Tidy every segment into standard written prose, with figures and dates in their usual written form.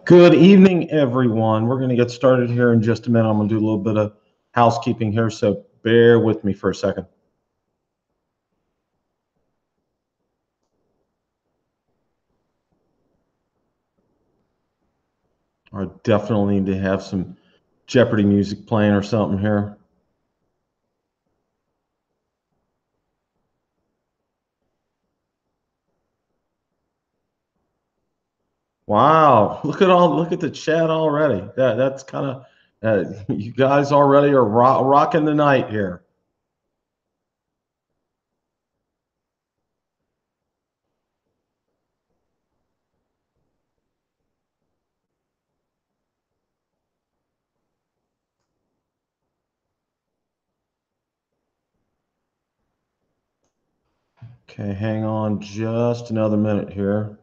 Good evening, everyone. We're going to get started here in just a minute. I'm going to do a little bit of housekeeping here, so bear with me for a second. I definitely need to have some Jeopardy music playing or something here. Wow, look at the chat already. That's kind of you guys already are rocking the night here. Okay, hang on just another minute here.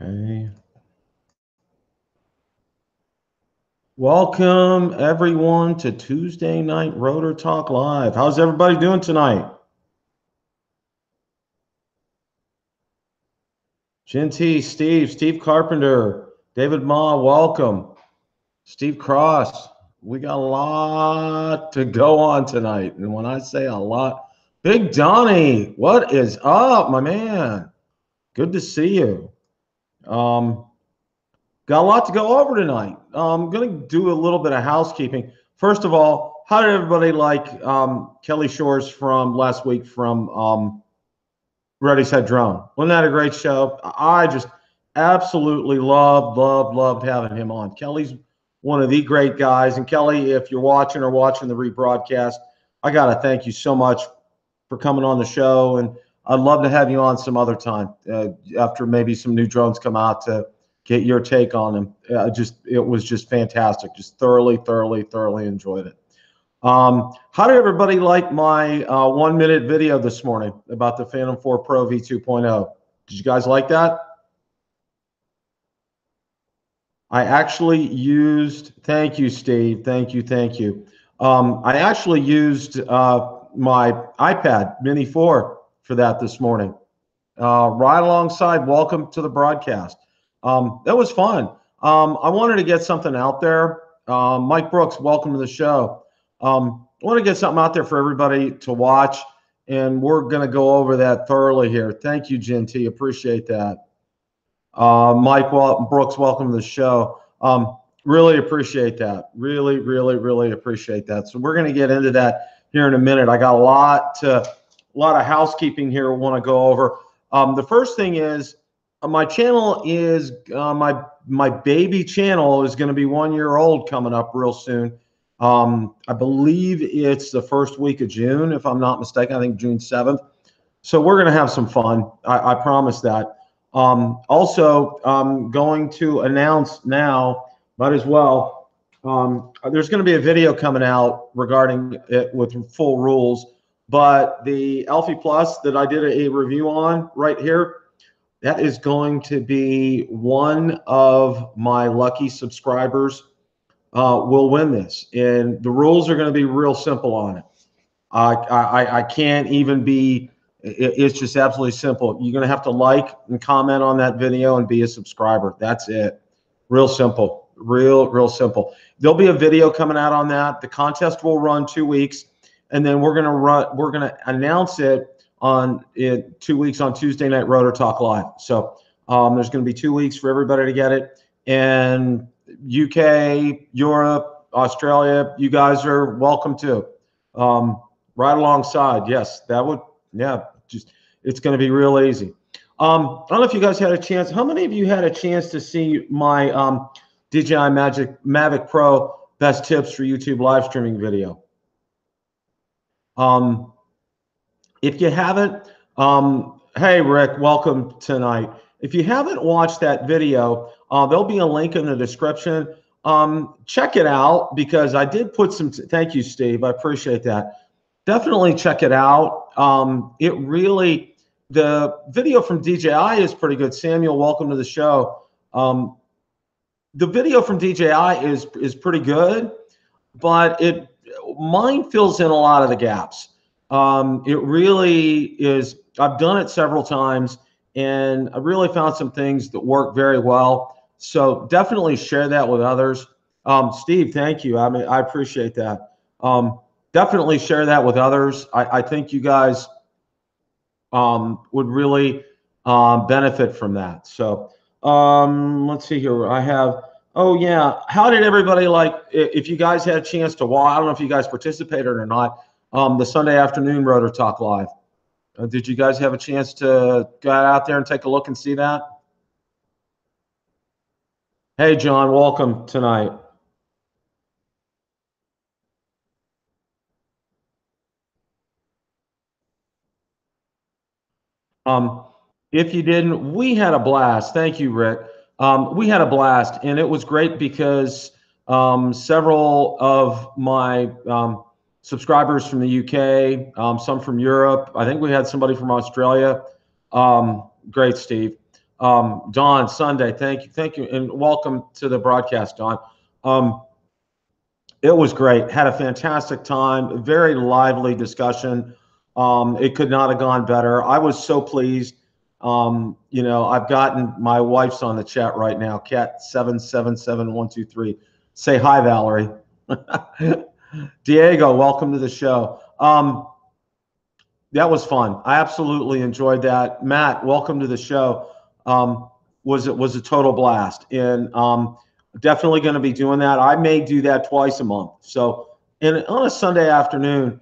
Okay. Welcome, everyone, to Tuesday Night Rotor Talk Live. How's everybody doing tonight? Genty, Steve Carpenter, David Ma, welcome. Steve Cross, we got a lot to go on tonight. And when I say a lot, Big Donnie, what is up, my man? Good to see you. Got a lot to go over tonight. I'm going to do a little bit of housekeeping. First of all, how did everybody like Kelly Shores from last week from Ready, Set, Drone? Wasn't that a great show? I just absolutely loved having him on. Kelly's one of the great guys. And Kelly, if you're watching or watching the rebroadcast, I got to thank you so much for coming on the show. And I'd love to have you on some other time after maybe some new drones come out to get your take on them. It was just fantastic. Just thoroughly enjoyed it. How did everybody like my 1 minute video this morning about the Phantom 4 Pro V2.0? Did you guys like that? I actually used, thank you, Steve. Thank you. I actually used my iPad Mini 4 for that this morning. Right alongside Welcome to the Broadcast. That was fun. I wanted to get something out there. Mike Brooks, welcome to the show. I want to get something out there for everybody to watch, and we're going to go over that thoroughly here. Thank you, Genty. Appreciate that. Mike Brooks, welcome to the show. Really appreciate that. Really appreciate that. So we're going to get into that here in a minute. I got a lot of housekeeping here I want to go over. The first thing is my channel is my baby channel is going to be 1 year old coming up real soon. I believe it's the first week of June, if I'm not mistaken. I think June 7th. So we're going to have some fun. I promise that. Also, I'm going to announce now, might as well, there's going to be a video coming out regarding it with full rules, but the Alfie Plus that I did a review on right here, that is going to be one of my lucky subscribers will win this. And the rules are going to be real simple on it. I can't even be, it's just absolutely simple. You're going to have to like and comment on that video and be a subscriber. That's it. Real simple. Real simple. There'll be a video coming out on that. The contest will run 2 weeks, and then we're going to announce it in 2 weeks on Tuesday Night Rotor Talk Live. So there's going to be 2 weeks for everybody to get it. And UK, Europe, Australia, you guys are welcome too. Right alongside. Yes, that would, yeah, just, it's going to be real easy. I don't know if you guys had a chance. How many of you had a chance to see my DJI Mavic Pro best tips for YouTube live streaming video? If you haven't, hey, Rick, welcome tonight. If you haven't watched that video, there'll be a link in the description. Check it out because I did put some, thank you, Steve. I appreciate that. Definitely check it out. The video from DJI is pretty good. Samuel, welcome to the show. The video from DJI is pretty good, but mine fills in a lot of the gaps. It really is. I've done it several times, and I really found some things that work very well. So definitely share that with others. Steve, thank you. I mean, I appreciate that. Definitely share that with others. I think you guys would really benefit from that. So let's see here. I have, oh yeah, how did everybody like, if you guys had a chance to watch, I don't know if you guys participated or not, the Sunday afternoon Rotor Talk Live. Did you guys have a chance to go out there and take a look and see that? Hey, John, welcome tonight. If you didn't, we had a blast. Thank you, Rick. We had a blast, and it was great because several of my subscribers from the UK, some from Europe. I think we had somebody from Australia. Great, Steve. Don, Sunday, thank you, and welcome to the broadcast, Don. It was great. Had a fantastic time. Very lively discussion. It could not have gone better. I was so pleased. You know, I've gotten my wife's on the chat right now. Cat 777123. Say hi, Valerie. Diego, welcome to the show. That was fun. I absolutely enjoyed that. Matt, welcome to the show. Was a total blast, and definitely going to be doing that. I may do that twice a month. So, on a Sunday afternoon,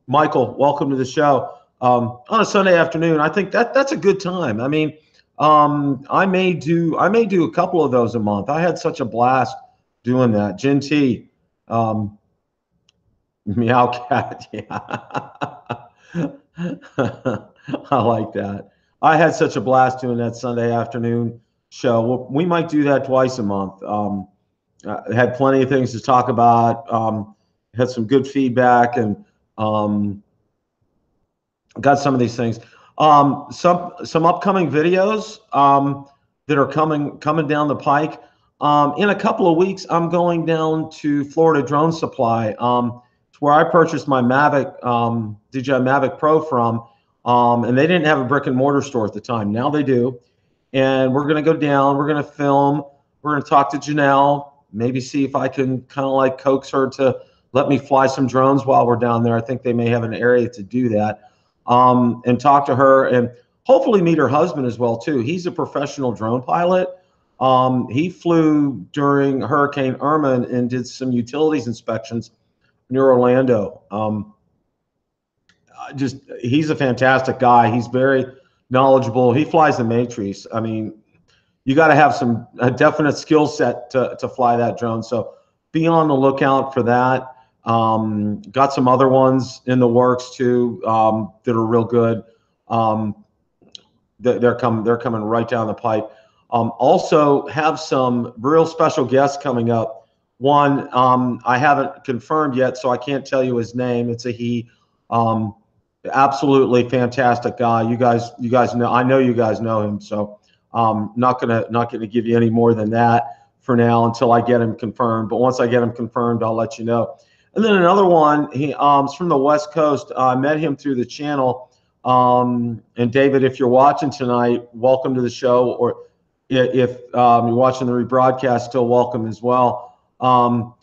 Michael, welcome to the show. On a Sunday afternoon, I think that's a good time. I mean, I may do a couple of those a month. I had such a blast doing that. Jin T, Meow Cat, yeah. I like that. I had such a blast doing that Sunday afternoon show. Well, we might do that twice a month. Had plenty of things to talk about. Had some good feedback, and got some of these things. Some upcoming videos that are coming down the pike. In a couple of weeks, I'm going down to Florida Drone Supply. It's where I purchased my Mavic, DJI Mavic Pro from, and they didn't have a brick and mortar store at the time. Now they do. And we're going to go down. We're going to film. We're going to talk to Janelle, maybe see if I can kind of like coax her to let me fly some drones while we're down there. I think they may have an area to do that. And talk to her and hopefully meet her husband as well, too. He's a professional drone pilot. He flew during Hurricane Irma and did some utilities inspections near Orlando. He's a fantastic guy. He's very knowledgeable. He flies the Matrix. I mean, you got to have a definite skill set to fly that drone. So be on the lookout for that. Got some other ones in the works too that are real good. They're coming right down the pipe. Also have some real special guests coming up. One I haven't confirmed yet, so I can't tell you his name. It's a he. Absolutely fantastic guy. You guys know. I know you guys know him. So not gonna give you any more than that for now until I get him confirmed. But once I get him confirmed, I'll let you know. And then another one, he's from the West Coast. I met him through the channel. And David, if you're watching tonight, welcome to the show. Or if you're watching the rebroadcast, still welcome as well. I'm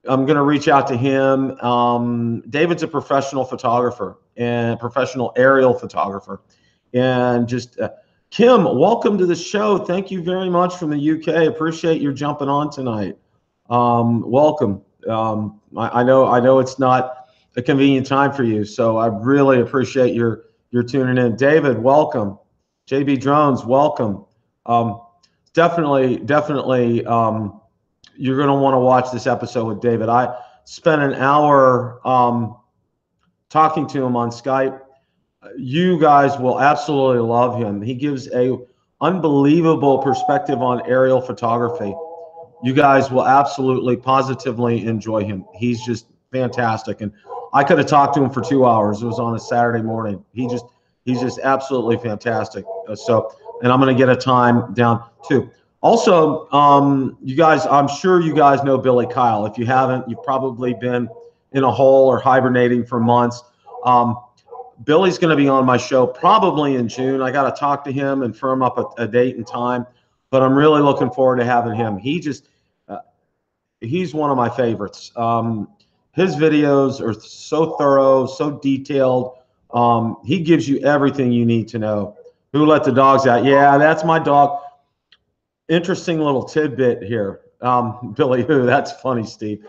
going to reach out to him. David's a professional photographer and professional aerial photographer. And just Kim, welcome to the show. Thank you very much from the UK. Appreciate you jumping on tonight. Welcome. I know it's not a convenient time for you, so I really appreciate your tuning in. David, welcome. JB Drones, welcome. Definitely, you're going to want to watch this episode with David. I spent an hour talking to him on Skype. You guys will absolutely love him. He gives a unbelievable perspective on aerial photography. You guys will absolutely, positively enjoy him. He's just fantastic. And I could have talked to him for 2 hours. It was on a Saturday morning. He's just absolutely fantastic. And I'm going to get a time down too. Also, you guys, I'm sure you guys know Billy Kyle. If you haven't, you've probably been in a hole or hibernating for months. Billy's going to be on my show probably in June. I got to talk to him and firm up a date and time, but I'm really looking forward to having him. He's one of my favorites. His videos are so thorough, so detailed. He gives you everything you need to know. Who let the dogs out? Yeah, that's my dog. Interesting little tidbit here. Billy who? That's funny, Steve.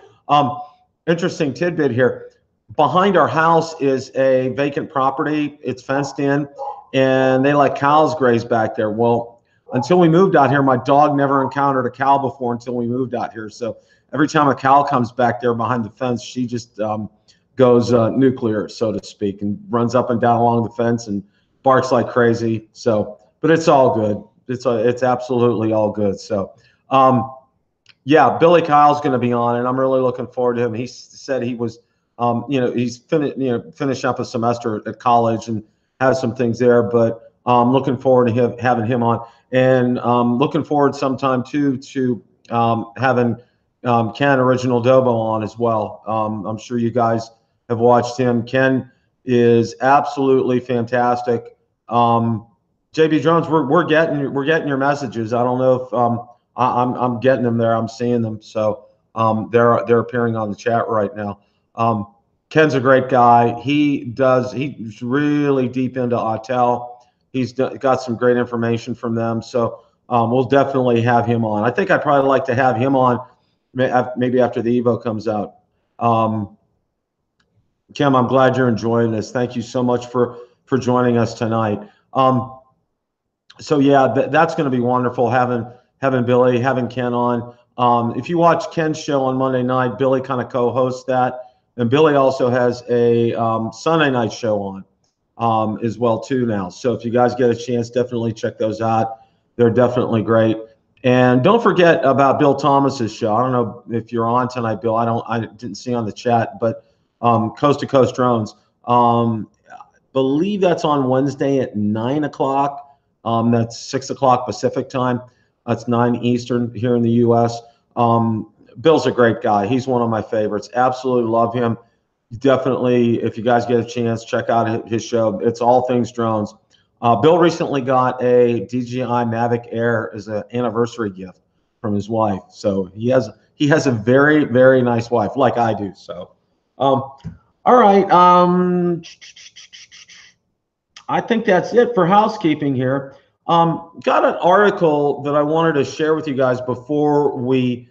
Interesting tidbit here. Behind our house is a vacant property. It's fenced in, and they let cows graze back there. Well, until we moved out here, my dog never encountered a cow before until we moved out here. So every time a cow comes back there behind the fence, she just goes nuclear, so to speak, and runs up and down along the fence and barks like crazy. So, but it's all good. It's absolutely all good. So, yeah, Billy Kyle's going to be on, and I'm really looking forward to him. He said he was, he's finished up a semester at college and has some things there, but looking forward to having him on, and looking forward sometime too to having Ken Original Dobo on as well. I'm sure you guys have watched him. Ken is absolutely fantastic. JB Drones, we're getting your messages. I don't know if I'm getting them there. I'm seeing them. So they're appearing on the chat right now. Ken's a great guy. He's really deep into Autel. He's got some great information from them. So we'll definitely have him on. I think I'd probably like to have him on maybe after the Evo comes out. Kim, I'm glad you're enjoying this. Thank you so much for joining us tonight. So yeah, that's going to be wonderful having Billy, having Ken on. If you watch Ken's show on Monday night, Billy kind of co-hosts that, and Billy also has a Sunday night show on as well too now. So if you guys get a chance, definitely check those out. They're definitely great. And don't forget about Bill Thomas's show. I don't know if you're on tonight, Bill. I didn't see on the chat, but Coast to Coast Drones. Believe that's on Wednesday at 9 o'clock. That's 6 o'clock Pacific time. That's 9 Eastern here in the U.S. Bill's a great guy. He's one of my favorites. Absolutely love him. Definitely, if you guys get a chance, check out his show. It's all things drones. Bill recently got a DJI Mavic Air as an anniversary gift from his wife. So he has a very, very nice wife, like I do. So, all right. I think that's it for housekeeping here. Got an article that I wanted to share with you guys before we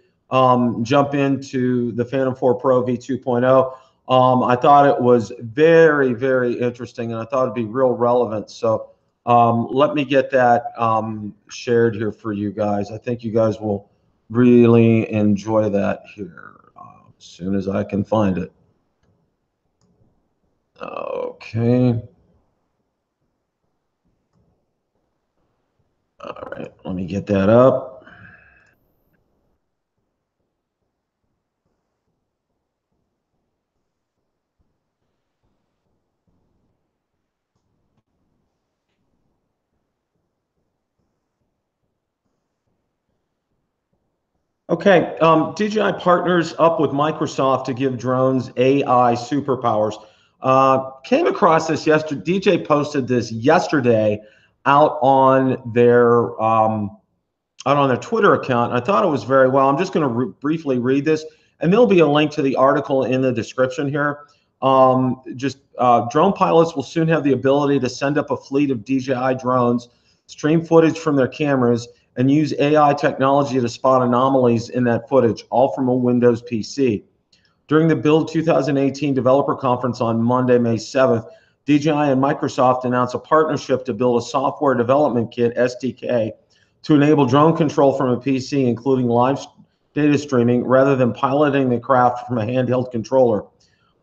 jump into the Phantom 4 Pro V2.0. I thought it was very, very interesting, and I thought it'd be real relevant. So let me get that shared here for you guys. I think you guys will really enjoy that here as soon as I can find it. Okay. All right, let me get that up. Okay, DJI partners up with Microsoft to give drones AI superpowers. Came across this yesterday. DJ posted this yesterday out on their Twitter account. I thought it was very well. I'm just going to briefly read this, and there'll be a link to the article in the description here. Drone pilots will soon have the ability to send up a fleet of DJI drones, stream footage from their cameras, and use AI technology to spot anomalies in that footage, all from a Windows PC. During the Build 2018 developer conference on Monday, May 7th, DJI and Microsoft announced a partnership to build a software development kit, SDK, to enable drone control from a PC, including live data streaming, rather than piloting the craft from a handheld controller.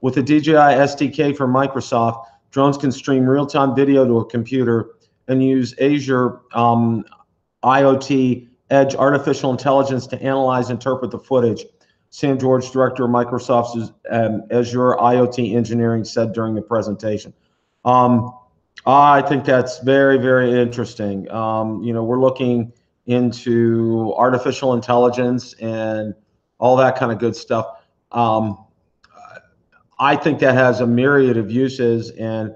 With the DJI SDK from Microsoft, drones can stream real-time video to a computer and use Azure IoT Edge artificial intelligence to analyze and interpret the footage. Sam George, director of Microsoft's Azure IoT engineering, said during the presentation. I think that's very, very interesting. We're looking into artificial intelligence and all that kind of good stuff. I think that has a myriad of uses, and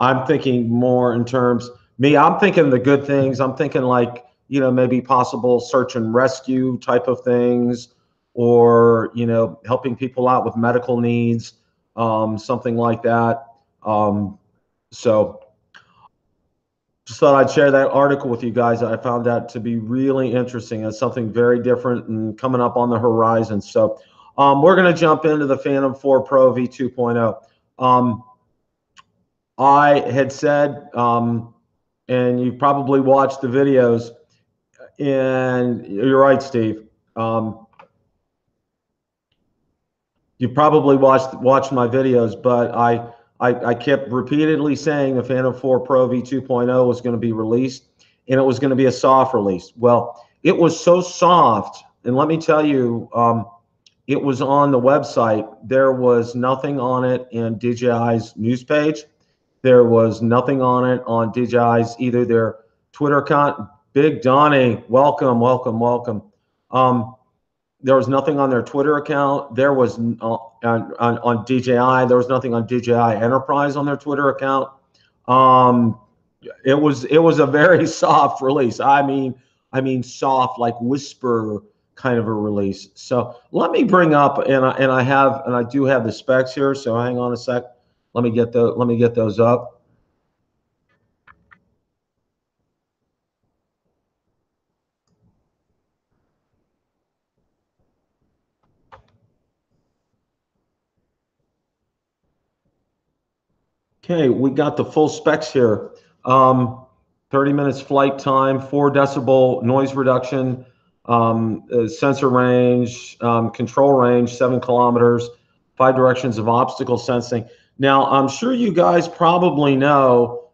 I'm thinking more in terms, I'm thinking the good things. I'm thinking like, you know, maybe possible search and rescue type of things, or, you know, helping people out with medical needs, something like that. So just thought I'd share that article with you guys. I found that to be really interesting. It's something very different and coming up on the horizon. So we're going to jump into the Phantom 4 Pro V2.0. I had said, and you probably watched the videos, and you're right, Steve. You probably watched my videos, but I kept repeatedly saying the Phantom 4 Pro V2.0 was going to be released, and it was going to be a soft release. Well, it was so soft, and let me tell you, it was on the website. There was nothing on it in DJI's news page. There was nothing on it on DJI's either their Twitter account. Big Donnie, welcome, welcome, welcome. There was nothing on their Twitter account. There was on DJI. There was nothing on DJI Enterprise on their Twitter account. It was a very soft release. I mean soft, like whisper kind of a release. So let me bring up, and I do have the specs here. So hang on a sec. Let me get those up. Okay, we got the full specs here. 30 minutes flight time, 4 decibel noise reduction, sensor range, control range, 7 kilometers, 5 directions of obstacle sensing. Now, I'm sure you guys probably know,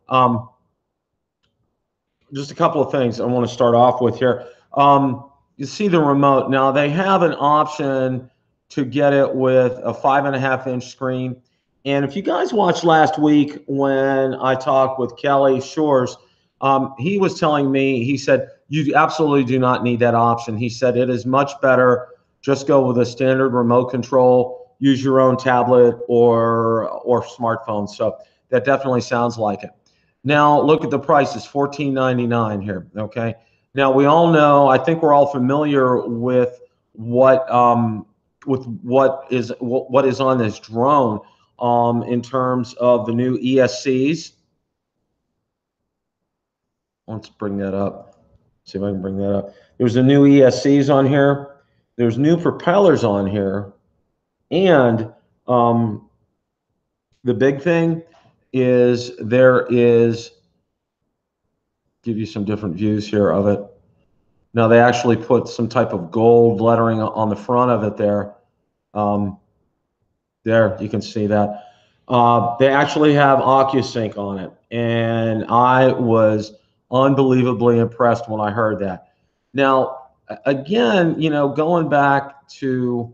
just a couple of things I want to start off with here. You see the remote. Now, they have an option to get it with a 5.5-inch screen. And if you guys watched last week when I talked with Kelly Shores, he was telling me, he said, you absolutely do not need that option. He said, it is much better. Just go with a standard remote control, use your own tablet or smartphone. So that definitely sounds like it. Now, look at the prices, $14.99 here, okay? Now, we all know, I think we're all familiar with what is on this drone. In terms of the new ESCs. Let's bring that up. See if I can bring that up. There's the new ESCs on here. There's new propellers on here. And the big thing is give you some different views here of it. Now they actually put some type of gold lettering on the front of it there. There, you can see that. They actually have OcuSync on it, and I was unbelievably impressed when I heard that. Now, again, you know, going back to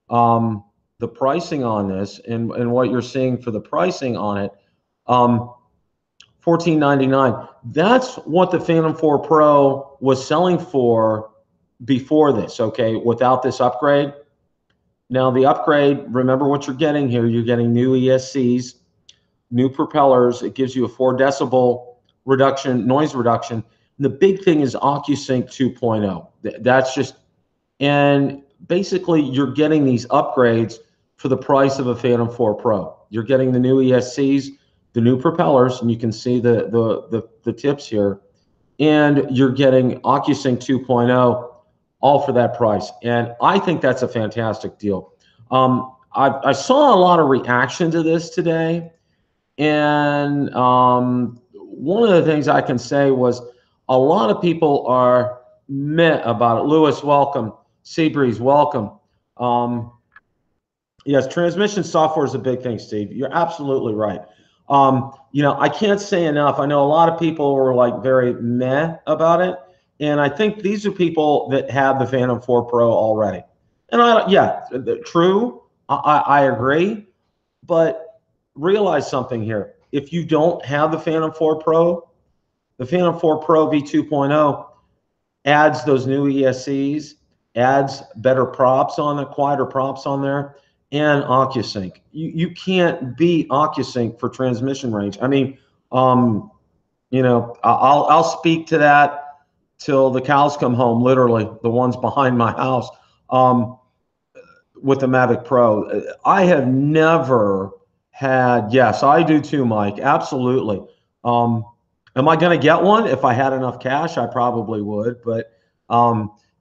the pricing on this and what you're seeing for the pricing on it, $14.99. That's what the Phantom 4 Pro was selling for before this, okay, without this upgrade. Now the upgrade, remember what you're getting here. You're getting new ESCs, new propellers. It gives you a 4 decibel reduction, noise reduction. And the big thing is OcuSync 2.0. That's just, and basically you're getting these upgrades for the price of a Phantom 4 Pro. You're getting the new ESCs, the new propellers, and you can see the tips here. And you're getting OcuSync 2.0 all for that price. And I think that's a fantastic deal. I saw a lot of reaction to this today. And one of the things I can say was a lot of people are meh about it. Lewis, welcome. Seabreeze, welcome. Yes, transmission software is a big thing, Steve. You're absolutely right. You know, I can't say enough. I know a lot of people were like very meh about it. And I think these are people that have the Phantom 4 Pro already. And yeah, true. I agree. But realize something here. If you don't have the Phantom 4 Pro, the Phantom 4 Pro V2.0 adds those new ESCs, adds better props on it, quieter props on there, and OcuSync. You can't beat OcuSync for transmission range. I mean, You know, I'll speak to that till the cows come home, literally, the ones behind my house, with the Mavic Pro. I have never had, yes, I do too, Mike, absolutely. Am I going to get one? If I had enough cash, I probably would, but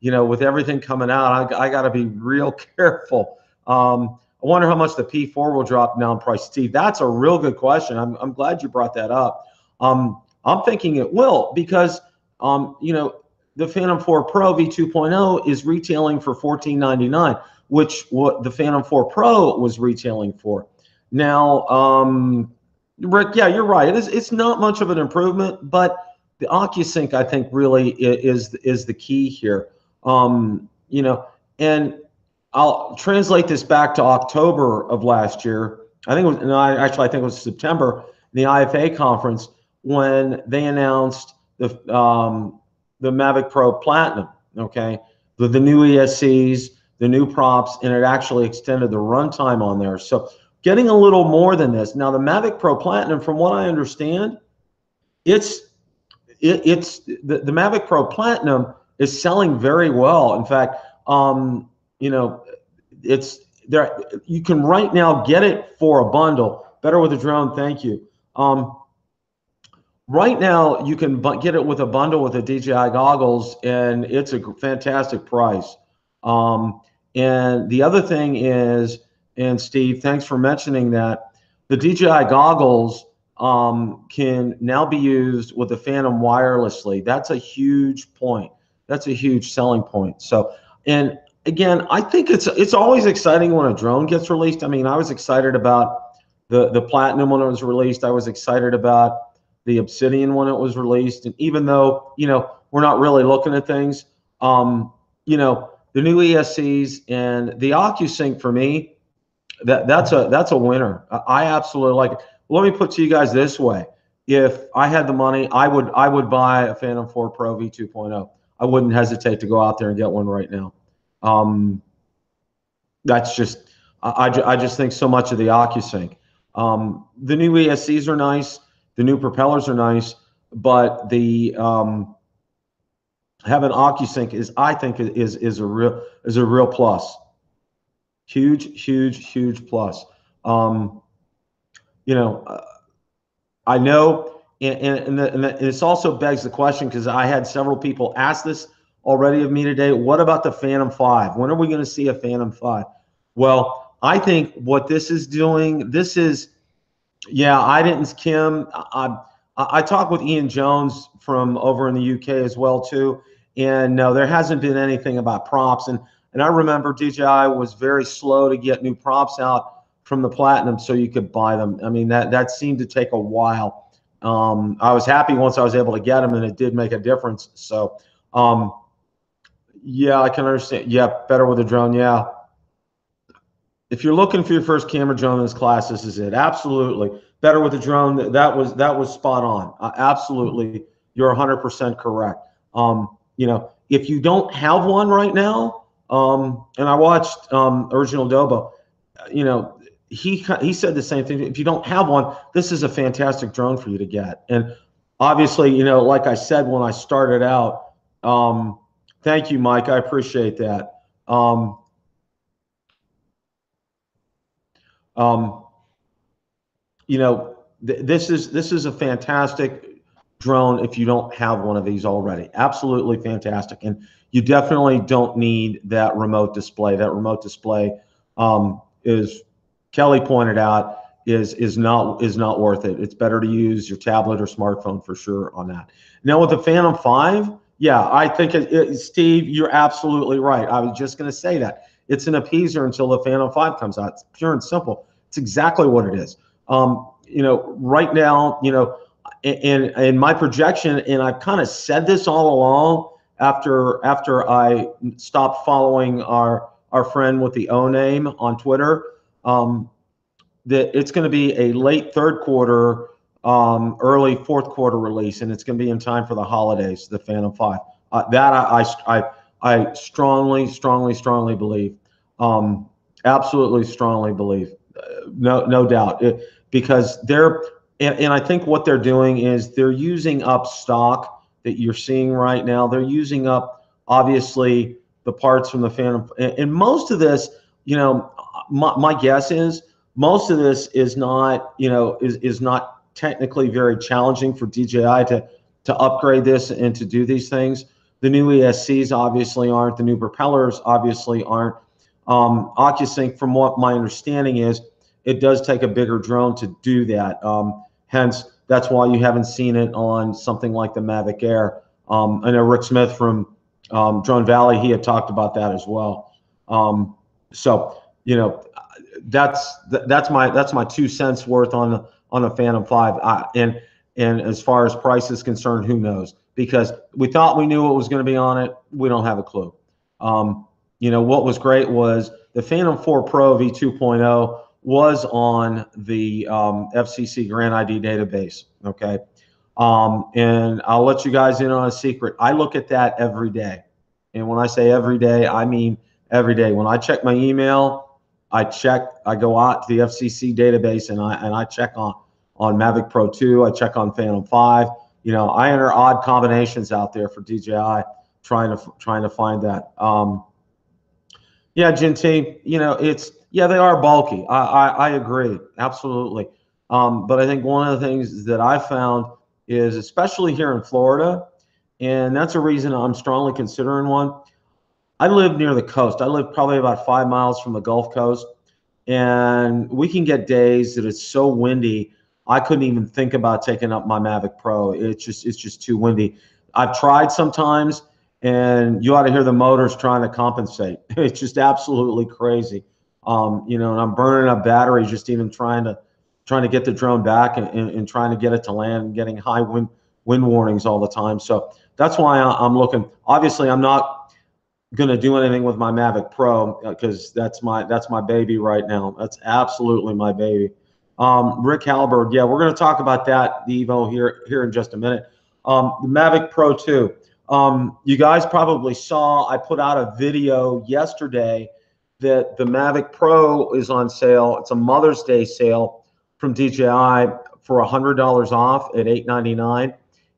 you know, with everything coming out, I got to be real careful. I wonder how much the P4 will drop now in price. Steve, that's a real good question. I'm glad you brought that up. I'm thinking it will, because you know, the Phantom 4 Pro V2.0 is retailing for $14.99, which what the Phantom 4 Pro was retailing for. Now, Rick, yeah, you're right. It's not much of an improvement, but the OcuSync, I think, really is the key here. You know, and I'll translate this back to October of last year. I think it was, no, actually, I think it was September, the IFA conference, when they announced the Mavic Pro Platinum. Okay, the new ESCs, the new props, and it actually extended the runtime on there. So getting a little more than this. Now the Mavic Pro Platinum, from what I understand, it's the Mavic Pro Platinum is selling very well. In fact, you know, it's there. You can right now get it for a bundle. Better with a drone, thank you. Right now, you can get it with a bundle with the DJI goggles, and it's a fantastic price. And the other thing is, and Steve, thanks for mentioning that, the DJI goggles can now be used with the Phantom wirelessly. That's a huge point. That's a huge selling point. So, and again, I think it's always exciting when a drone gets released. I mean, I was excited about the Platinum when it was released. I was excited about the Obsidian when it was released. And even though, you know, we're not really looking at things, you know, the new ESCs and the OcuSync, for me, that's a winner. I absolutely like it. Let me put to you guys this way: if I had the money, I would buy a Phantom 4 Pro V2.0. I wouldn't hesitate to go out there and get one right now. That's just, I just think so much of the OcuSync. The new ESCs are nice. The new propellers are nice, but the having OcuSync is, I think, is a real plus. Huge plus. You know, I know, and this also begs the question, because I had several people ask this already of me today. What about the Phantom 5? When are we going to see a Phantom 5? Well, I think what this is doing, this is, yeah, Kim. I talked with Ian Jones from over in the UK as well too, and no, there hasn't been anything about props. And I remember DJI was very slow to get new props out from the Platinum so you could buy them. I mean, that seemed to take a while. I was happy once I was able to get them, and it did make a difference. So, yeah, I can understand. Yeah, better with a drone. Yeah. If you're looking for your first camera drone in this class, this is it. Absolutely. Better with a drone. That was spot on. Absolutely. You're 100% correct. You know, if you don't have one right now, and I watched Original Dobo, you know, he said the same thing. If you don't have one, this is a fantastic drone for you to get. And obviously, you know, like I said when I started out, thank you, Mike. I appreciate that. You know, this is a fantastic drone if you don't have one of these already. Absolutely fantastic. And you definitely don't need that remote display. That remote display is, Kelly pointed out, is not worth it. It's better to use your tablet or smartphone for sure on that. Now with the Phantom 5, yeah, I think Steve, you're absolutely right. I was just going to say that. It's an appeaser until the Phantom 5 comes out. It's pure and simple. It's exactly what it is. You know, right now, you know, in my projection, and I've kind of said this all along after I stopped following our friend with the O name on Twitter, that it's going to be a late third quarter, early fourth quarter release, and it's going to be in time for the holidays, the Phantom 5. That I strongly believe. Absolutely strongly believe. No doubt. Because and I think what they're doing is they're using up stock that you're seeing right now. They're using up, obviously, the parts from the Phantom. And most of this, you know, my guess is most of this is not, you know, is not technically very challenging for DJI to upgrade this and to do these things. The new ESCs obviously aren't. The new propellers obviously aren't. OcuSync, from what my understanding is, it does take a bigger drone to do that. Hence, that's why you haven't seen it on something like the Mavic Air. I know Rick Smith from Drone Valley, he had talked about that as well. So, you know, that's my 2 cents worth on the Phantom 5. And as far as price is concerned, who knows? Because we thought we knew what was going to be on it. We don't have a clue. You know, what was great was the Phantom 4 Pro V2.0 was on the FCC Grant ID database, okay? And I'll let you guys in on a secret. I look at that every day. And when I say every day, I mean every day. When I check my email, I go out to the FCC database and I check on Mavic Pro 2, I check on Phantom 5. You know, I enter odd combinations out there for DJI trying to find that. Yeah, Genty, you know, yeah, they are bulky. I agree, absolutely. But I think one of the things that I found is, especially here in Florida, and that's a reason I'm strongly considering one. I live near the coast. I live probably about 5 miles from the Gulf Coast, and we can get days that it's so windy, I couldn't even think about taking up my Mavic Pro. It's just too windy. I've tried sometimes, and you ought to hear the motors trying to compensate. It's just absolutely crazy. You know, and I'm burning up batteries just even trying to get the drone back and trying to get it to land and getting high wind warnings all the time. So that's why I'm looking. Obviously, I'm not going to do anything with my Mavic Pro because that's my baby right now. That's absolutely my baby. Rick Halberd, yeah, we're going to talk about that, the Evo, here in just a minute. The Mavic Pro 2. You guys probably saw I put out a video yesterday that the Mavic Pro is on sale. It's a Mother's Day sale from DJI for $100 off at $899,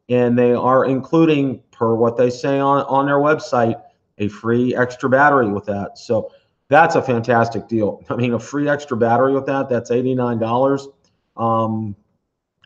and they are including, per what they say on their website, a free extra battery with that. So that's a fantastic deal. I mean, a free extra battery with that's $89.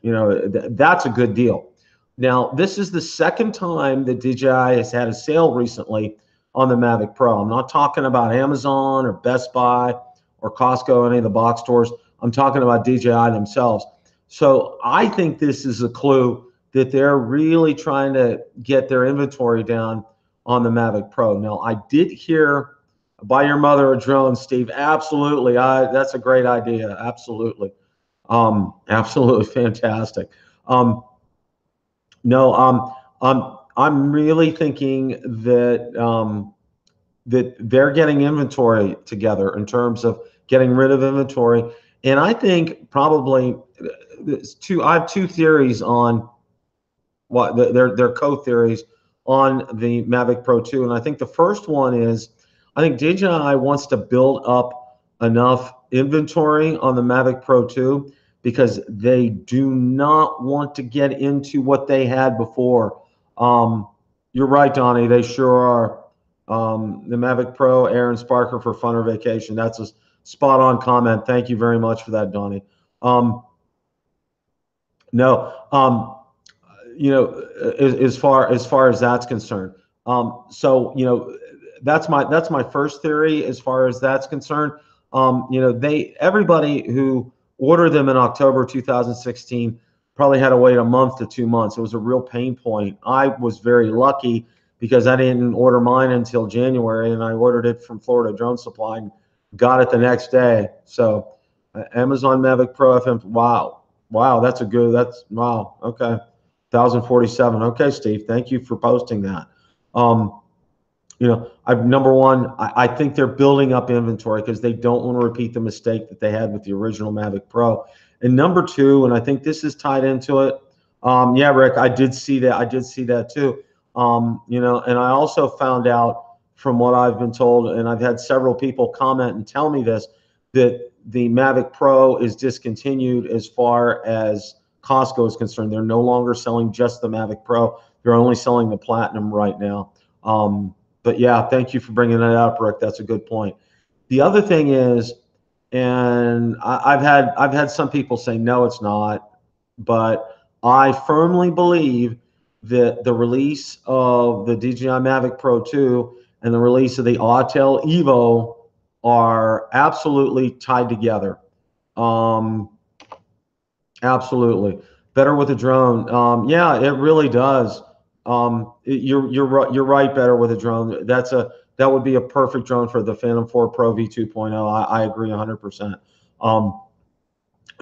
You know, that's a good deal. Now, this is the second time that DJI has had a sale recently on the Mavic Pro. I'm not talking about Amazon or Best Buy or Costco, any of the box stores. I'm talking about DJI themselves. So I think this is a clue that they're really trying to get their inventory down on the Mavic Pro. Now, I did hear buy your mother a drone, Steve. Absolutely. That's a great idea. Absolutely. Absolutely fantastic. No, I'm really thinking that that they're getting inventory together in terms of getting rid of inventory. And I think probably I have two theories on what their co-theories on the Mavic Pro 2. And I think the first one is, I think DJI wants to build up enough inventory on the Mavic Pro 2 because they do not want to get into what they had before. You're right, Donnie. They sure are. The Mavic Pro, Air, and Sparker for fun or vacation. That's a spot-on comment. Thank you very much for that, Donnie. You know, as far as that's concerned. So you know, that's my first theory as far as that's concerned. You know, everybody who ordered them in October 2016 probably had to wait a month to 2 months. It was a real pain point. I was very lucky because I didn't order mine until January, and I ordered it from Florida Drone Supply and got it the next day. So Amazon Mavic Pro FM. Wow, wow, okay. 1047. Okay, Steve, thank you for posting that. You know, number one, I think they're building up inventory because they don't want to repeat the mistake that they had with the original Mavic Pro. And number two, and I think this is tied into it. Yeah, Rick, I did see that too. You know, and I also found out from what I've been told, and I've had several people comment and tell me this, that the Mavic Pro is discontinued as far as Costco is concerned. They're no longer selling just the Mavic Pro. They're only selling the Platinum right now. But yeah, thank you for bringing that up, Rick. That's a good point. The other thing is, and I've had some people say no, it's not, but I firmly believe that the release of the DJI Mavic Pro 2 and the release of the Autel Evo are absolutely tied together. Absolutely. Better with a drone. Yeah, it really does. You're right. Better with a drone. That would be a perfect drone for the Phantom 4 Pro V2.0. I agree 100%.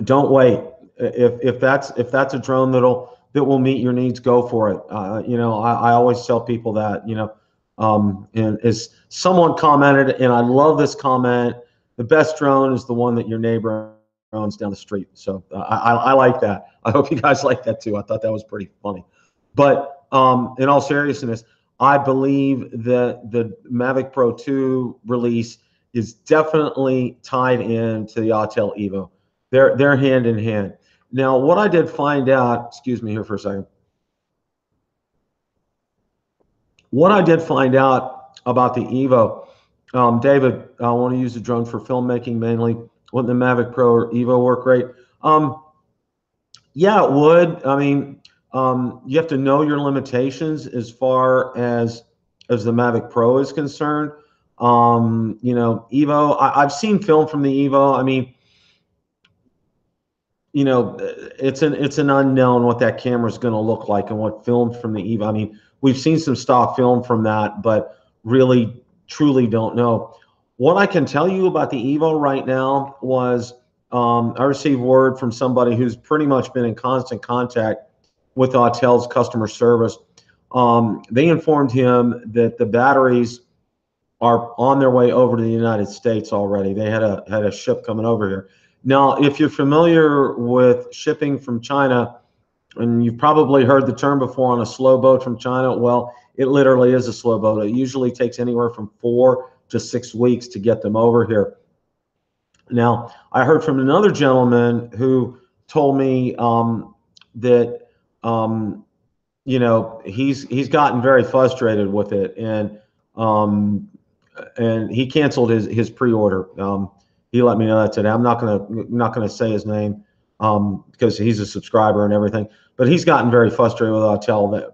Don't wait. If that's a drone that will meet your needs, go for it. You know, I always tell people that. You know, and as someone commented, and I love this comment, the best drone is the one that your neighbor owns down the street. So I like that. I hope you guys like that too. I thought that was pretty funny. But in all seriousness, I believe that the Mavic Pro 2 release is definitely tied into the Autel Evo. They're hand in hand. Now, what I did find out, excuse me here for a second. What I did find out about the Evo, David, I want to use the drone for filmmaking mainly. Wouldn't the Mavic Pro or Evo work great? Yeah, it would. I mean, you have to know your limitations as far as the Mavic Pro is concerned. You know, Evo, I've seen film from the Evo. I mean, you know, it's an unknown what that camera is going to look like and what film from the Evo. I mean, we've seen some stock film from that, but really, truly don't know. What I can tell you about the Evo right now was I received word from somebody who's pretty much been in constant contact with Autel's customer service. They informed him that the batteries are on their way over to the United States already. They had a ship coming over here. Now, if you're familiar with shipping from China, and you've probably heard the term before on a slow boat from China, well, it literally is a slow boat. It usually takes anywhere from 4 to 6 weeks to get them over here. Now, I heard from another gentleman who told me that you know, he's gotten very frustrated with it, and he canceled his pre-order. He let me know that today. I'm not gonna say his name because he's a subscriber and everything. But he's gotten very frustrated with Autel. That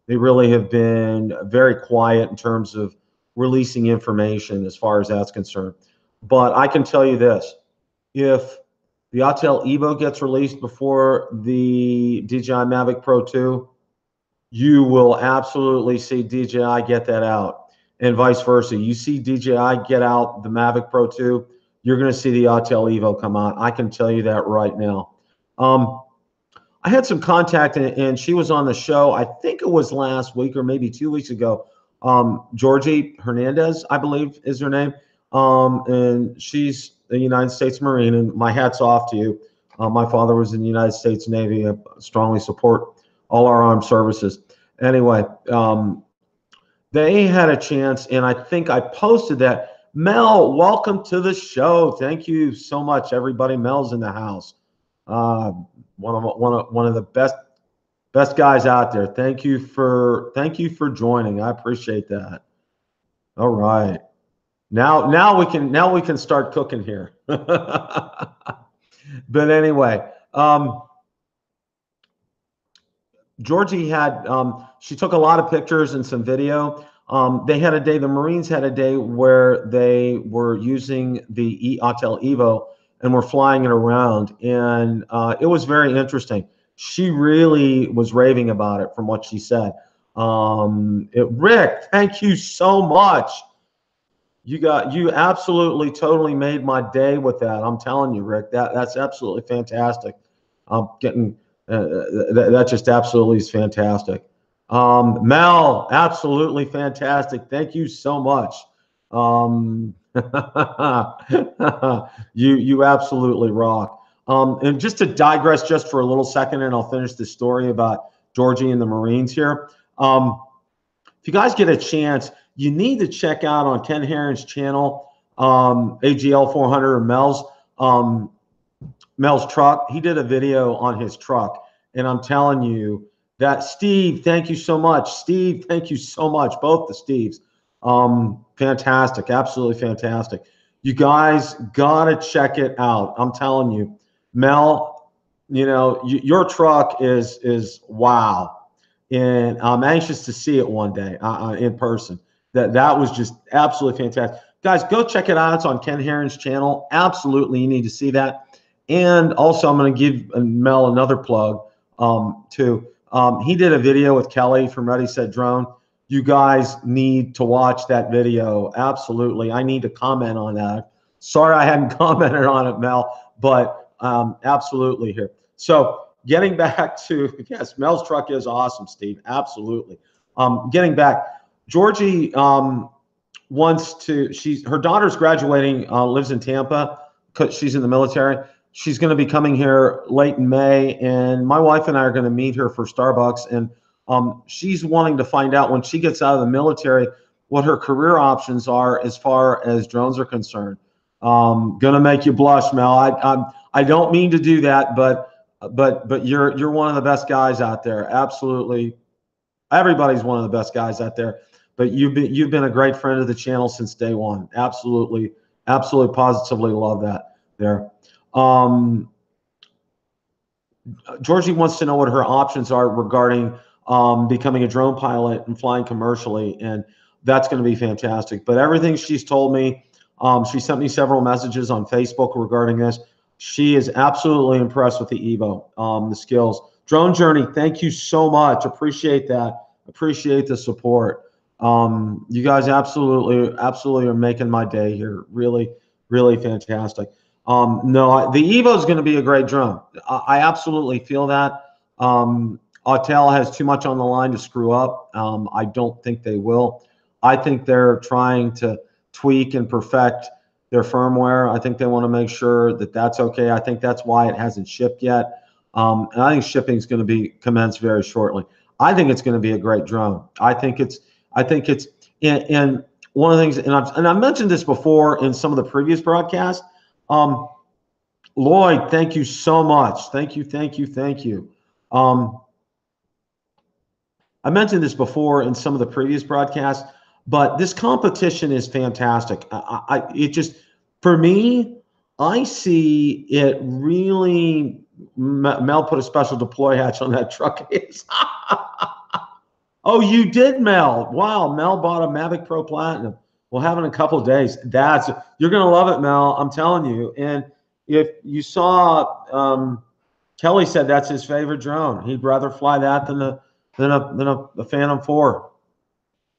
they really have been very quiet in terms of releasing information as far as that's concerned. But I can tell you this: if the Autel Evo gets released before the DJI Mavic Pro 2, you will absolutely see DJI get that out, and vice versa. You see DJI get out the Mavic Pro 2, you're going to see the Autel Evo come out. I can tell you that right now. I had some contact, and she was on the show. I think it was last week or maybe 2 weeks ago. Georgie Hernandez, I believe, is her name, and she's a United States Marine. And my hat's off to you. My father was in the United States Navy. I strongly support all our armed services. Anyway, they had a chance, and I think I posted that. Mel, welcome to the show. Thank you so much, everybody. Mel's in the house. One of the best guys out there. Thank you for joining. I appreciate that. All right. Now we can start cooking here. But anyway, Georgie had she took a lot of pictures and some video. They had a day, the Marines had a day where they were using the Autel Evo and were flying it around, and it was very interesting. She really was raving about it from what she said. Rick, thank you so much. You absolutely totally made my day with that. I'm telling you, Rick, that's absolutely fantastic. I'm getting that just absolutely is fantastic. Mel, absolutely fantastic. Thank you so much. You absolutely rock. And just to digress just for a little second, and I'll finish the story about Georgie and the Marines here. If you guys get a chance, you need to check out on Ken Herron's channel, AGL 400 or Mel's. Mel's truck. He did a video on his truck, and I'm telling you that Steve, thank you so much. Steve, thank you so much. Both the Steves. Fantastic, absolutely fantastic. You guys gotta check it out. I'm telling you, Mel, you know, your truck is wow, and I'm anxious to see it one day in person. That was just absolutely fantastic. Guys, go check it out. It's on Ken Herron's channel. Absolutely, you need to see that. And also, I'm going to give Mel another plug too. He did a video with Kelly from Ready Set Drone. You guys need to watch that video. Absolutely. I need to comment on that. Sorry I hadn't commented on it, Mel, but absolutely here. So getting back to, yes, Mel's truck is awesome, Steve. Absolutely. Getting back, Georgie wants to, her daughter's graduating, lives in Tampa because she's in the military. She's going to be coming here late in May, and my wife and I are going to meet her for Starbucks. And she's wanting to find out when she gets out of the military what her career options are as far as drones are concerned. Gonna make you blush, Mel. I don't mean to do that, but you're one of the best guys out there. Absolutely, everybody's one of the best guys out there. But you've been a great friend of the channel since day one. Absolutely, absolutely, positively love that there. Georgie wants to know what her options are regarding becoming a drone pilot and flying commercially, and that's going to be fantastic. But everything she's told me, she sent me several messages on Facebook regarding this. She is absolutely impressed with the Evo, the skills. Drone Journey, thank you so much. Appreciate that. Appreciate the support. You guys absolutely are making my day here. Really, really fantastic. No, the Evo is going to be a great drone. I absolutely feel that. Autel has too much on the line to screw up. I don't think they will. I think they're trying to tweak and perfect their firmware. I think they want to make sure that that's okay. I think that's why it hasn't shipped yet. And I think shipping is going to be commenced very shortly. I think it's going to be a great drone. I think it's, and one of the things, and I mentioned this before in some of the previous broadcasts. Lloyd, thank you so much. Thank you. I mentioned this before in some of the previous broadcasts, but this competition is fantastic. It just, for me, I see it really. Mel put a special deploy hatch on that truck. Oh, you did, Mel. Wow, Mel bought a Mavic Pro Platinum. We'll have it in a couple of days. You're gonna love it, Mel. I'm telling you. And if you saw, Kelly said that's his favorite drone. He'd rather fly that than a Phantom 4.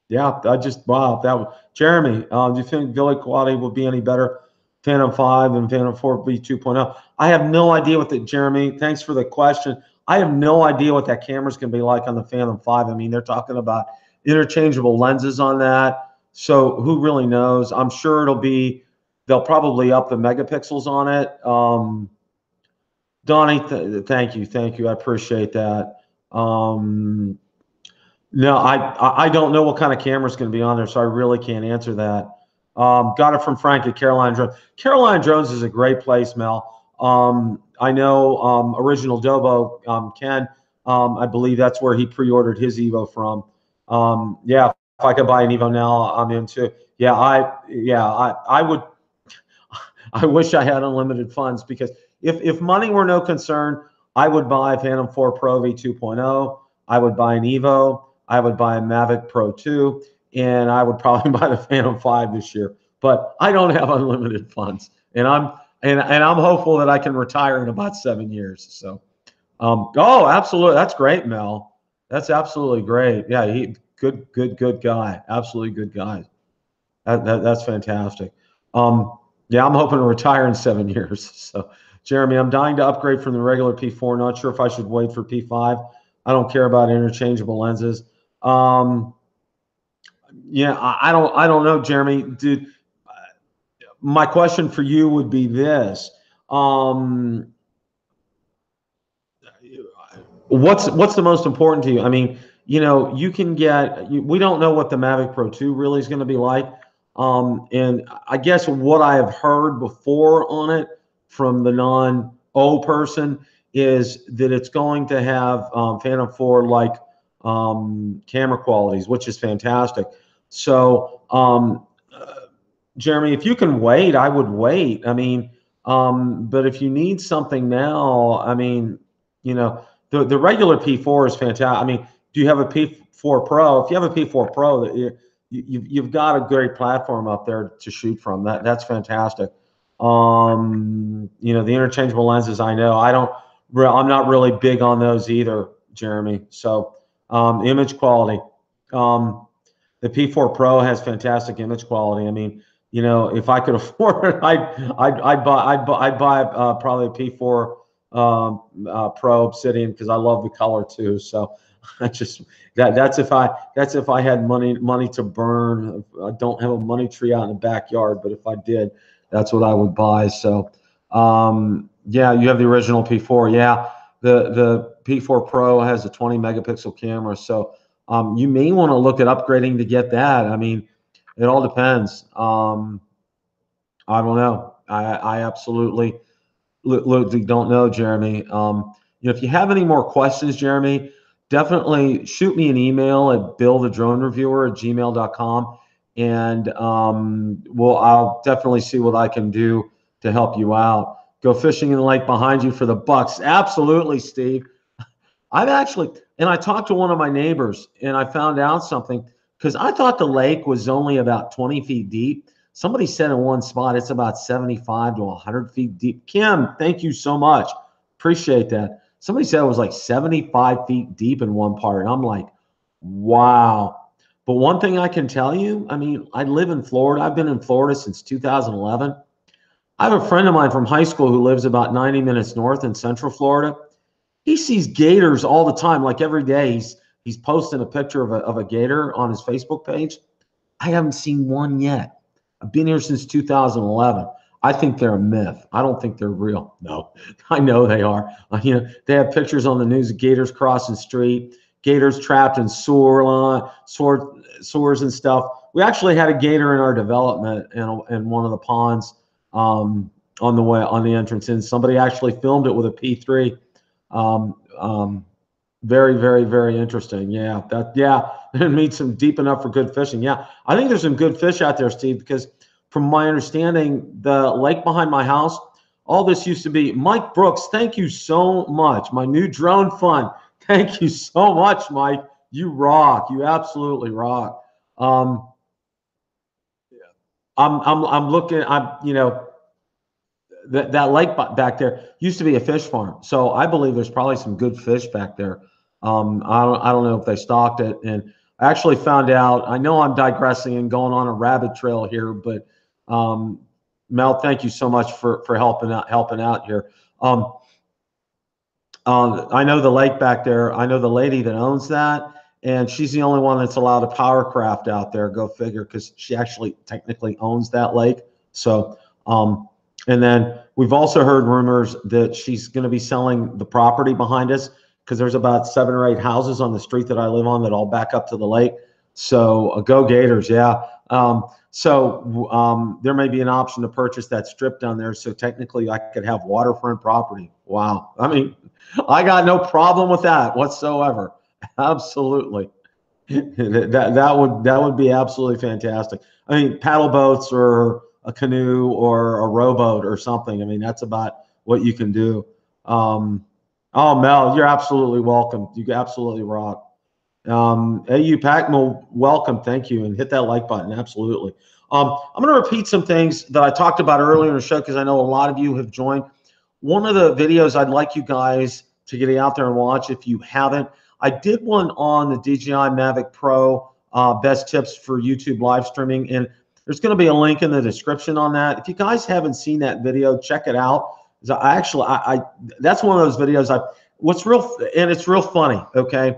Yeah, wow. Jeremy, do you think video quality will be any better, Phantom 5 and Phantom 4 V2.0? I have no idea Jeremy, thanks for the question. I have no idea what that camera's going to be like on the Phantom 5. I mean, they're talking about interchangeable lenses on that. So who really knows? I'm sure they'll probably up the megapixels on it. Donnie, thank you. I appreciate that. No, I don't know what kind of camera is going to be on there, so I really can't answer that. Got it from Frank at Carolina Drones. Carolina Drones is a great place, Mel. I know Original Dobo, Ken, I believe that's where he pre-ordered his Evo from. Yeah, if I could buy an Evo now, I'm into. Yeah, I would. I wish I had unlimited funds, because if money were no concern, I would buy a Phantom 4 Pro V2.0. I would buy an Evo. I would buy a Mavic Pro 2, and I would probably buy the Phantom 5 this year. But I don't have unlimited funds, and I'm hopeful that I can retire in about 7 years. So, oh, absolutely, that's great, Mel. That's absolutely great. Yeah, good guy. Absolutely good guy. That's fantastic. Yeah, I'm hoping to retire in 7 years. So, Jeremy, I'm dying to upgrade from the regular P4. Not sure if I should wait for P5. I don't care about interchangeable lenses. Yeah, I don't know, Jeremy. Dude, my question for you would be this: what's the most important to you? I mean, you know, you can get. We don't know what the Mavic Pro 2 really is going to be like. And I guess what I have heard before on it from the O person is that it's going to have Phantom 4 like camera qualities, which is fantastic. So Jeremy, if you can wait, I would wait. I mean, but if you need something now, I mean, you know, the regular P4 is fantastic. I mean, do you have a P4 Pro? If you have a P4 Pro, you've got a great platform up there to shoot from. That's fantastic. You know, the interchangeable lenses, I know. I'm not really big on those either, Jeremy. So image quality. The P4 Pro has fantastic image quality. I mean, you know, if I could afford it, I'd buy probably a P4 Pro Obsidian, because I love the color too. So I just that's if I had money to burn. I don't have a money tree out in the backyard, but if I did, that's what I would buy. So yeah, you have the original P4. Yeah, the P4 Pro has a 20 megapixel camera. So you may want to look at upgrading to get that. I mean, it all depends. I don't know. I absolutely don't know, Jeremy. You know, if you have any more questions, Jeremy, definitely shoot me an email at BillTheDroneReviewer@gmail.com, and I'll definitely see what I can do to help you out. Go fishing in the lake behind you for the bucks. Absolutely, Steve. I've actually, and I talked to one of my neighbors, and I found out something, because I thought the lake was only about 20 feet deep. Somebody said in one spot it's about 75 to 100 feet deep. Kim, thank you so much. Appreciate that. Somebody said it was like 75 feet deep in one part, and I'm like, wow. But one thing I can tell you, I mean, I live in Florida. I've been in Florida since 2011. I have a friend of mine from high school who lives about 90 minutes north in Central Florida. He sees gators all the time, like every day. He's posting a picture of a gator on his Facebook page. I haven't seen one yet. I've been here since 2011. I think they're a myth. I don't think they're real. No, I know they are. You know, they have pictures on the news of gators crossing the street, gators trapped in sewers and stuff. We actually had a gator in our development in one of the ponds on the entrance in. Somebody actually filmed it with a P3. Very, very, very interesting. Yeah, it meets some deep enough for good fishing. Yeah, I think there's some good fish out there, Steve, because from my understanding, the lake behind my house, all this used to be. Mike Brooks, thank you so much. My new drone fund. Thank you so much, Mike. You rock. You absolutely rock. I'm looking. You know, that lake back there used to be a fish farm, so I believe there's probably some good fish back there. I don't know if they stocked it, and I actually found out. I know I'm digressing and going on a rabbit trail here, but Mel, thank you so much for helping out here. I know the lake back there. I know the lady that owns that, and she's the only one that's allowed a power craft out there. Go figure, because she actually technically owns that lake. So, and then we've also heard rumors that she's going to be selling the property behind us, because there's about 7 or 8 houses on the street that I live on that all back up to the lake. So go Gators, yeah. There may be an option to purchase that strip down there. So technically I could have waterfront property. Wow. I mean, I got no problem with that whatsoever. Absolutely. That would be absolutely fantastic. I mean, paddle boats or a canoe or a rowboat or something. I mean, that's about what you can do. Oh, Mel, you're absolutely welcome. You absolutely rock. AU Pacmo, welcome. Thank you. And hit that like button. Absolutely. I'm going to repeat some things that I talked about earlier in the show, because I know a lot of you have joined. One of the videos I'd like you guys to get out there and watch, if you haven't, I did one on the DJI Mavic Pro best tips for YouTube live streaming, and there's going to be a link in the description on that. If you guys haven't seen that video, check it out. That's one of those videos. It's real funny. Okay,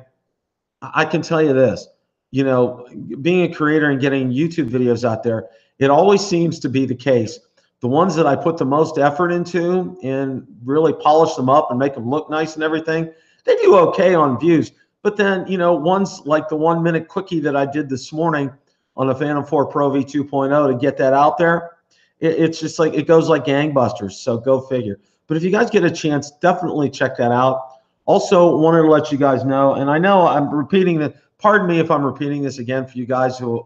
I can tell you this. You know, being a creator and getting YouTube videos out there, it always seems to be the case. The ones that I put the most effort into and really polish them up and make them look nice and everything, they do okay on views. But then, you know, ones like the 1 minute quickie that I did this morning on the Phantom 4 Pro V2.0 to get that out there, it's just like, it goes like gangbusters. So go figure. But if you guys get a chance, definitely check that out. Also, wanted to let you guys know, and I know I'm repeating that. Pardon me if I'm repeating this again for you guys who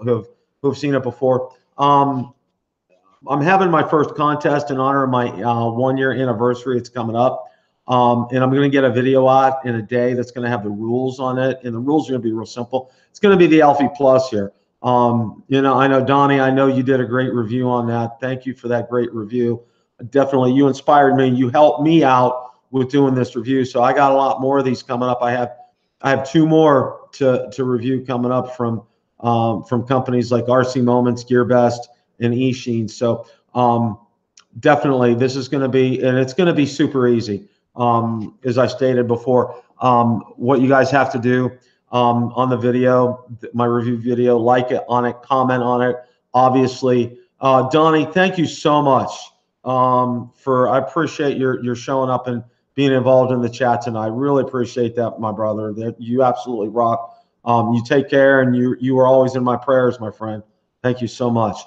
have seen it before. I'm having my first contest in honor of my 1-year anniversary. It's coming up. And I'm going to get a video out in a day that's going to have the rules on it. And the rules are going to be real simple. It's going to be the Alfie Plus here. You know, I know, Donnie, I know you did a great review on that. Thank you for that great review. Definitely, you inspired me. You helped me out with doing this review. So I got a lot more of these coming up. I have 2 more to review coming up from companies like RC Moments, GearBest, and eSheen. So definitely, this is going to be, and it's going to be super easy. As I stated before, what you guys have to do on the video, my review video, like it on it, comment on it. Obviously, Donnie, thank you so much I appreciate your showing up and being involved in the chat tonight. Really appreciate that, my brother. You absolutely rock. You take care, and you are always in my prayers, my friend. Thank you so much.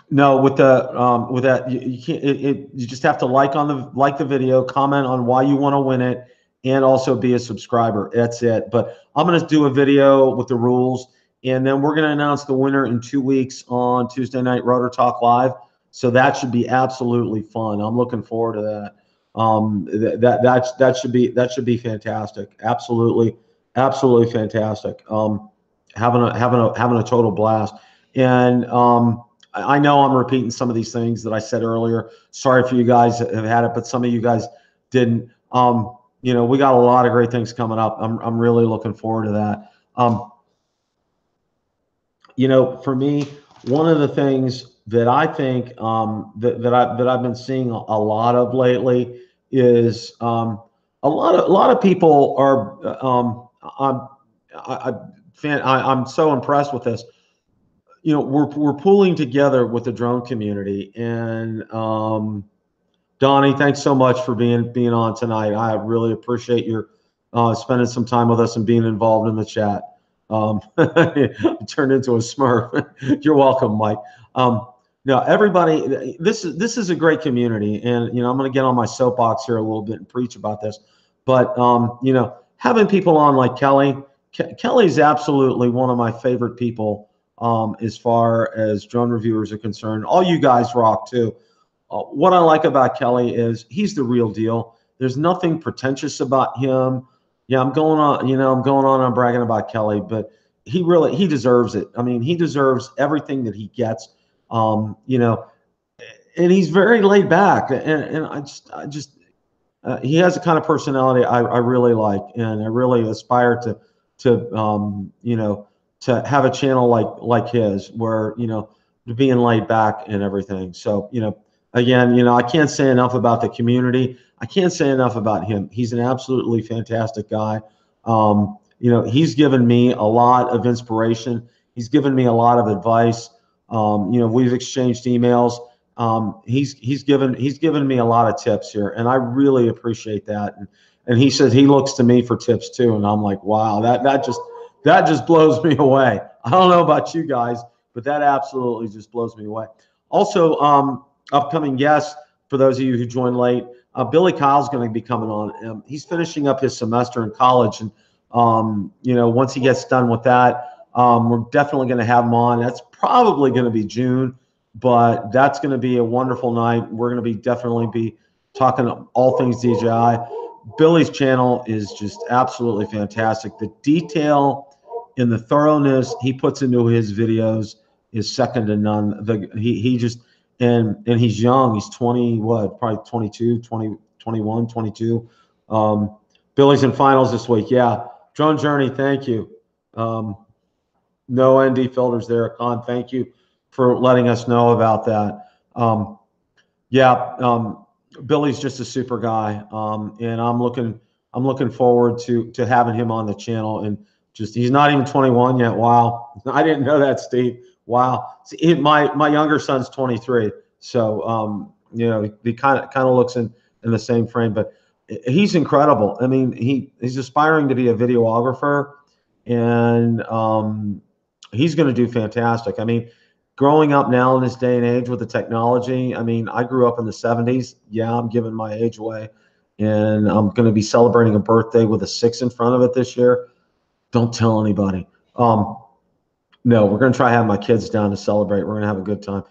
No, with that, you can't. You just have to like the video, comment on why you want to win it, and also be a subscriber. That's it. But I'm going to do a video with the rules, and then we're going to announce the winner in 2 weeks on Tuesday Night Rotor Talk Live. So that should be absolutely fun. I'm looking forward to that. That should be fantastic. Absolutely fantastic. Having a total blast. And I know I'm repeating some of these things that I said earlier. Sorry for you guys that have had it, but some of you guys didn't. You know, we got a lot of great things coming up. I'm really looking forward to that. You know, for me, one of the things that I think that I've been seeing a lot of lately is a lot of people are. I'm so impressed with this. You know, we're pulling together with the drone community, and Donnie, thanks so much for being on tonight. I really appreciate your spending some time with us and being involved in the chat. Turned into a Smurf. You're welcome, Mike. Now, everybody, this is a great community, and you know, I'm going to get on my soapbox here a little bit and preach about this, but you know, having people on like Kelly. Kelly's absolutely one of my favorite people. As far as drone reviewers are concerned, all you guys rock too. What I like about Kelly is he's the real deal. There's nothing pretentious about him. Yeah, I'm going on, I'm bragging about Kelly, but he deserves it. I mean, he deserves everything that he gets. You know, and he's very laid back, and I just he has the kind of personality I really like, and I really aspire to you know, to have a channel like his, where, you know, being laid back and everything. So, you know, again, you know, I can't say enough about the community. I can't say enough about him. He's an absolutely fantastic guy. You know, he's given me a lot of inspiration. He's given me a lot of advice. You know, we've exchanged emails. He's given me a lot of tips here, and I really appreciate that. And he says he looks to me for tips too, and I'm like, wow, that just blows me away. I don't know about you guys, but that absolutely just blows me away. Also, upcoming guests, for those of you who joined late, Billy Kyle's going to be coming on. He's finishing up his semester in college, and you know, once he gets done with that, we're definitely going to have him on. That's probably going to be June, but that's going to be a wonderful night. We're going to definitely be talking all things DJI. Billy's channel is just absolutely fantastic. The detail and the thoroughness he puts into his videos is second to none. He just, and he's young. He's 20, what, probably 22, 20, 21, 22. Billy's in finals this week. Yeah. Drone Journey, thank you. No ND filters there. Con, thank you for letting us know about that. Billy's just a super guy, and I'm looking forward to having him on the channel. And just, he's not even 21 yet. Wow, I didn't know that, Steve. Wow. See, my younger son's 23, so you know, he kind of looks in the same frame, but he's incredible. I mean, he's aspiring to be a videographer, and he's going to do fantastic. I mean, growing up now in this day and age with the technology, I mean, I grew up in the 70s. Yeah, I'm giving my age away. And I'm going to be celebrating a birthday with a 6 in front of it this year. Don't tell anybody. No, we're going to try to have my kids down to celebrate. We're going to have a good time.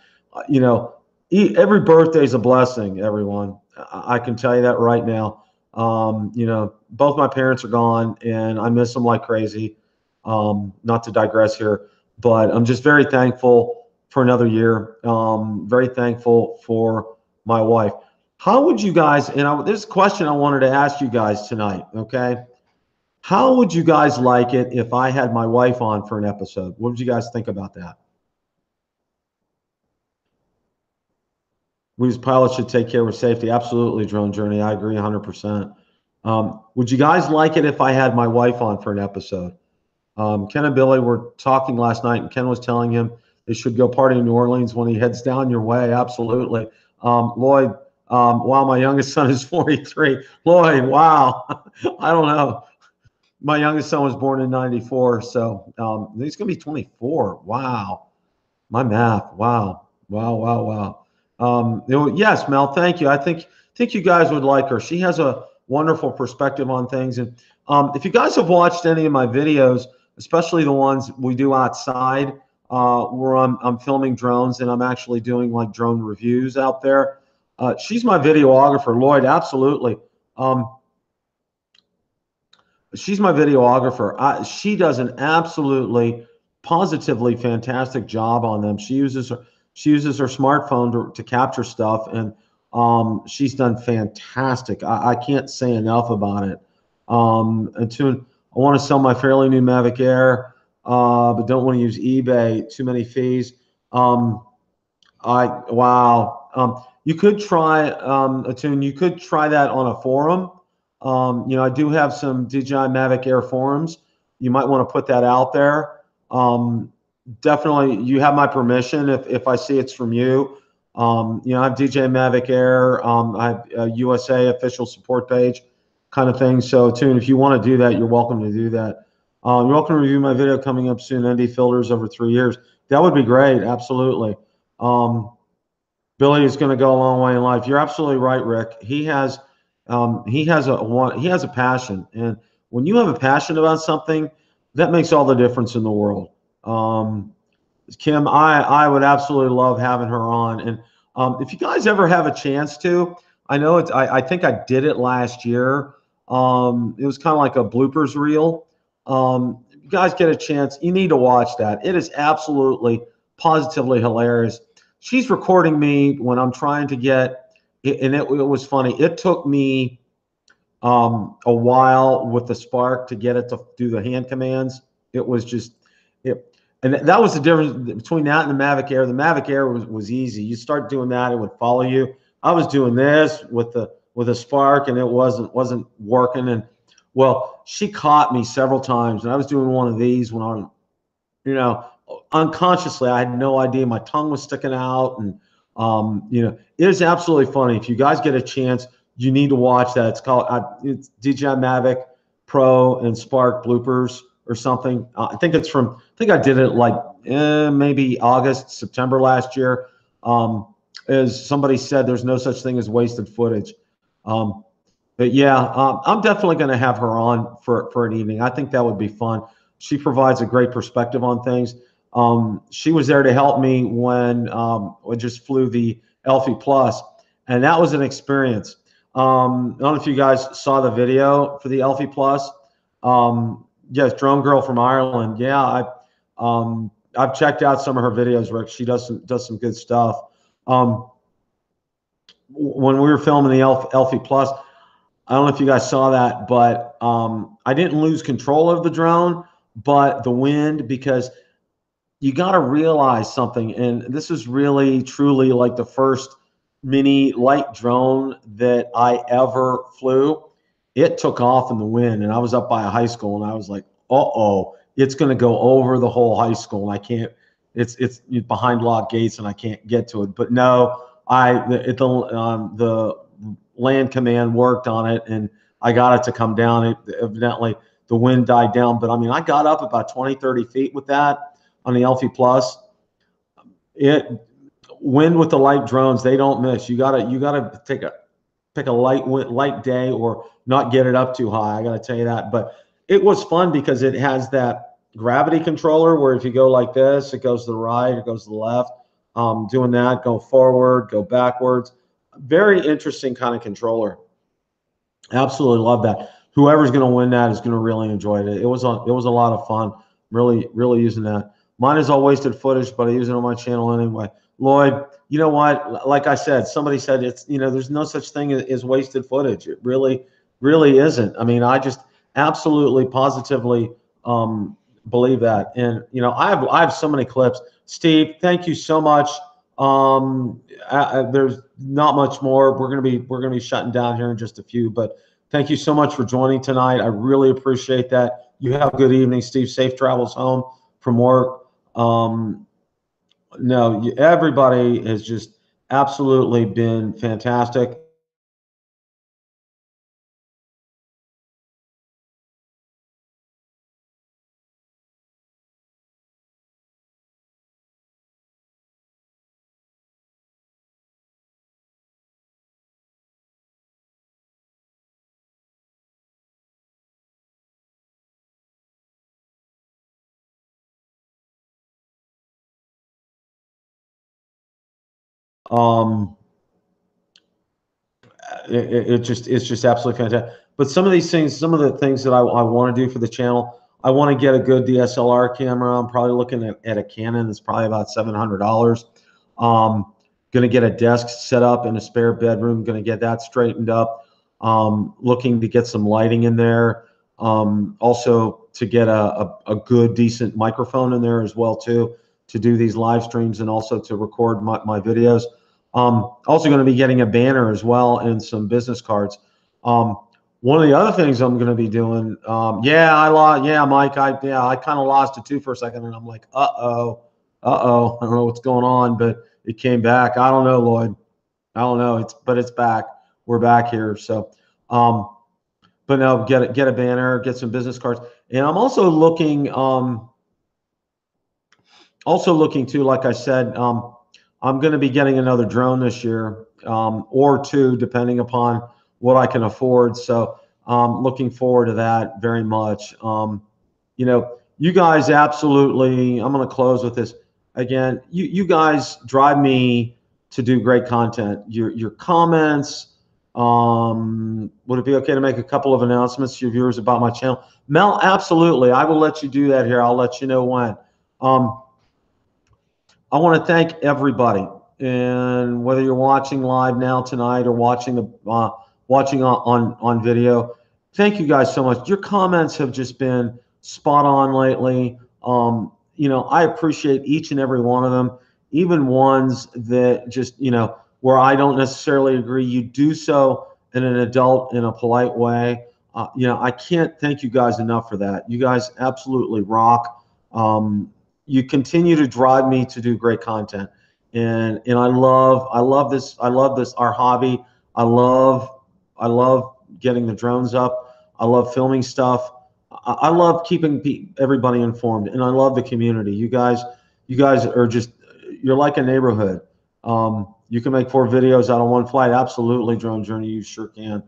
You know, every birthday is a blessing, everyone. I can tell you that right now. You know, both my parents are gone, and I miss them like crazy. Not to digress here, but I'm just very thankful for another year. Very thankful for my wife. How would you guys, and this is a question I wanted to ask you guys tonight, okay? How would you guys like it if I had my wife on for an episode? What would you guys think about that? We as pilots should take care of safety. Absolutely, Drone Journey. I agree 100%. Would you guys like it if I had my wife on for an episode? Ken and Billy were talking last night, and Ken was telling him they should go party in New Orleans when he heads down your way. Absolutely. Lloyd, wow, my youngest son is 43. Lloyd, wow. I don't know. My youngest son was born in 94, so he's going to be 24. Wow. My math. Wow. Wow, wow, wow. You know, yes, Mel, thank you. I think you guys would like her. She has a wonderful perspective on things. And if you guys have watched any of my videos, especially the ones we do outside, where I'm filming drones and I'm actually doing like drone reviews out there, she's my videographer. Lloyd, absolutely. She's my videographer. She does an absolutely, positively fantastic job on them. She uses her smartphone to capture stuff, and she's done fantastic. I can't say enough about it. And I want to sell my fairly new Mavic Air, but don't want to use eBay. Too many fees. You could try Attune. You could try that on a forum. You know, I do have some DJI Mavic Air forums. You might want to put that out there. Definitely, you have my permission if I see it's from you. You know, I have DJI Mavic Air. I have a USA official support page kind of thing. So, Tune, if you want to do that, you're welcome to do that. You're welcome to review my video coming up soon, ND filters over 3 years. That would be great, absolutely. Billy is going to go a long way in life. You're absolutely right, Rick. He has a passion, and when you have a passion about something, that makes all the difference in the world. Kim, I would absolutely love having her on, and if you guys ever have a chance to, I know I think I did it last year. It was kind of like a bloopers reel. If you guys get a chance, you need to watch that. It is absolutely, positively hilarious. She's recording me when I'm trying to get, and it was funny. It took me a while with the Spark to get it to do the hand commands. It was just, and that was the difference between that and the Mavic Air. The Mavic Air was easy. You start doing that, it would follow you. I was doing this with the Spark, and it wasn't working. And well, she caught me several times, and I was doing one of these when I'm, you know, unconsciously, I had no idea my tongue was sticking out, and you know, it is absolutely funny. If you guys get a chance, you need to watch that. It's called it's DJI Mavic Pro and Spark bloopers or something. I think I did it like maybe August, September last year. As somebody said, there's no such thing as wasted footage. But yeah, I'm definitely going to have her on for an evening. I think that would be fun. She provides a great perspective on things. She was there to help me when I just flew the Elfie Plus, and that was an experience. I don't know if you guys saw the video for the Elfie Plus. Yes, Drone Girl from Ireland. Yeah, I've checked out some of her videos, Rick. She does some good stuff. When we were filming the Elfie Plus, I don't know if you guys saw that, but I didn't lose control of the drone, but the wind, because you got to realize something, and this is really, truly like the first mini light drone that I ever flew. It took off in the wind, and I was up by a high school, and I was like, uh-oh, it's going to go over the whole high school, and I can't, it's behind locked gates, and I can't get to it. But no, the land command worked on it, and I got it to come down. Evidently, the wind died down, but I mean, I got up about 20, 30 feet with that on the Elfie Plus. Wind with the light drones, they don't miss. You gotta pick a light day or not get it up too high. I gotta tell you that. But it was fun because it has that gravity controller where if you go like this, it goes to the right, it goes to the left. Doing that, go forward, go backwards. Very interesting kind of controller. Absolutely love that. Whoever's going to win that is going to really enjoy it. It was a lot of fun. Really using that. Mine is all wasted footage, but I use it on my channel anyway. Lloyd, you know what? Like I said, somebody said it's, there's no such thing as wasted footage. It really isn't. I mean, I just absolutely positively believe that. And I have so many clips. Steve, thank you so much. There's not much more. We're gonna be shutting down here in just a few, but thank you so much for joining tonight. I really appreciate that. You have a good evening, Steve. Safe travels home from work. No, everybody has just absolutely been fantastic. It's just absolutely fantastic. But some of these things, some of the things that I want to do for the channel, I want to get a good DSLR camera. I'm probably looking at a Canon. It's probably about $700. Going to get a desk set up in a spare bedroom. Going to get that straightened up. Looking to get some lighting in there. Also to get a good, decent microphone in there as well too, to do these live streams and also to record my videos. Also going to be getting a banner as well and some business cards. One of the other things I'm going to be doing, Mike, I kind of lost it too for a second, and I'm like, uh-oh, I don't know what's going on, but it came back. I don't know, Lloyd. I don't know. But it's back. We're back here. So, but no, get a banner, get some business cards, and I'm also looking too, like I said, I'm going to be getting another drone this year, or two, depending upon what I can afford. So looking forward to that very much. You guys absolutely, I'm going to close with this. Again, you guys drive me to do great content. Your comments, would it be okay to make a couple of announcements to your viewers about my channel? Mel, absolutely. I will let you do that here. I'll let you know when. I want to thank everybody, and whether you're watching live now tonight or watching on video, thank you guys so much. Your comments have just been spot on lately. I appreciate each and every one of them, even ones that just where I don't necessarily agree. You do so in an adult, in a polite way. I can't thank you guys enough for that. You guys absolutely rock. You continue to drive me to do great content, and I love this our hobby. I love getting the drones up. I love filming stuff. I love keeping everybody informed, and I love the community. You guys are you're like a neighborhood. You can make 4 videos out of one flight. Absolutely, Drone Journey, you sure can.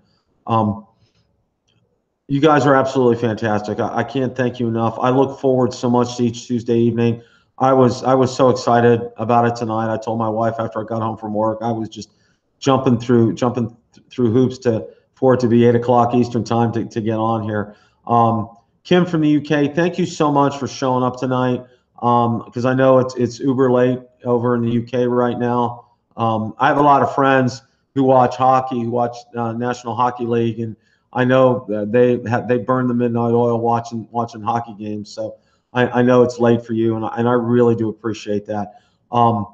You guys are absolutely fantastic. I can't thank you enough. I look forward so much to each Tuesday evening. I was so excited about it tonight. I told my wife after I got home from work, I was just jumping through hoops for it to be 8 o'clock Eastern time to get on here. Kim from the UK, thank you so much for showing up tonight. Because I know it's uber late over in the UK right now. I have a lot of friends who watch hockey, who watch National Hockey League, and I know they burn the midnight oil watching hockey games. So I know it's late for you, and I really do appreciate that. The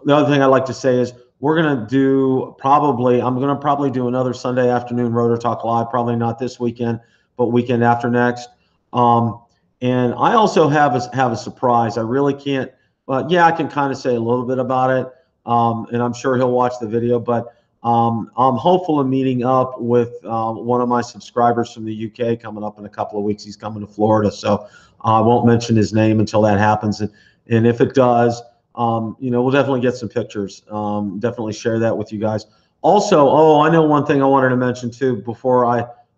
other thing I'd like to say is I'm going to probably do another Sunday afternoon Rotor Talk Live, probably not this weekend, but weekend after next. And I also have a surprise. I really can't, but I can kind of say a little bit about it. And I'm sure he'll watch the video, but I'm hopeful of meeting up with one of my subscribers from the UK coming up in a couple of weeks. He's coming to Florida, so I won't mention his name until that happens. And if it does, we'll definitely get some pictures. Definitely share that with you guys. Also, oh, I know one thing I wanted to mention too before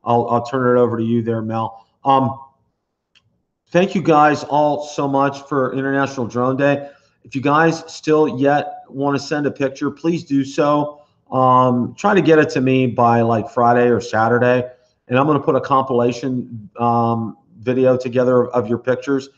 I'll turn it over to you there, Mel. Thank you guys all so much for International Drone Day. If you guys still yet want to send a picture, please do so. Try to get it to me by like Friday or Saturday, and I'm going to put a compilation video together of your pictures.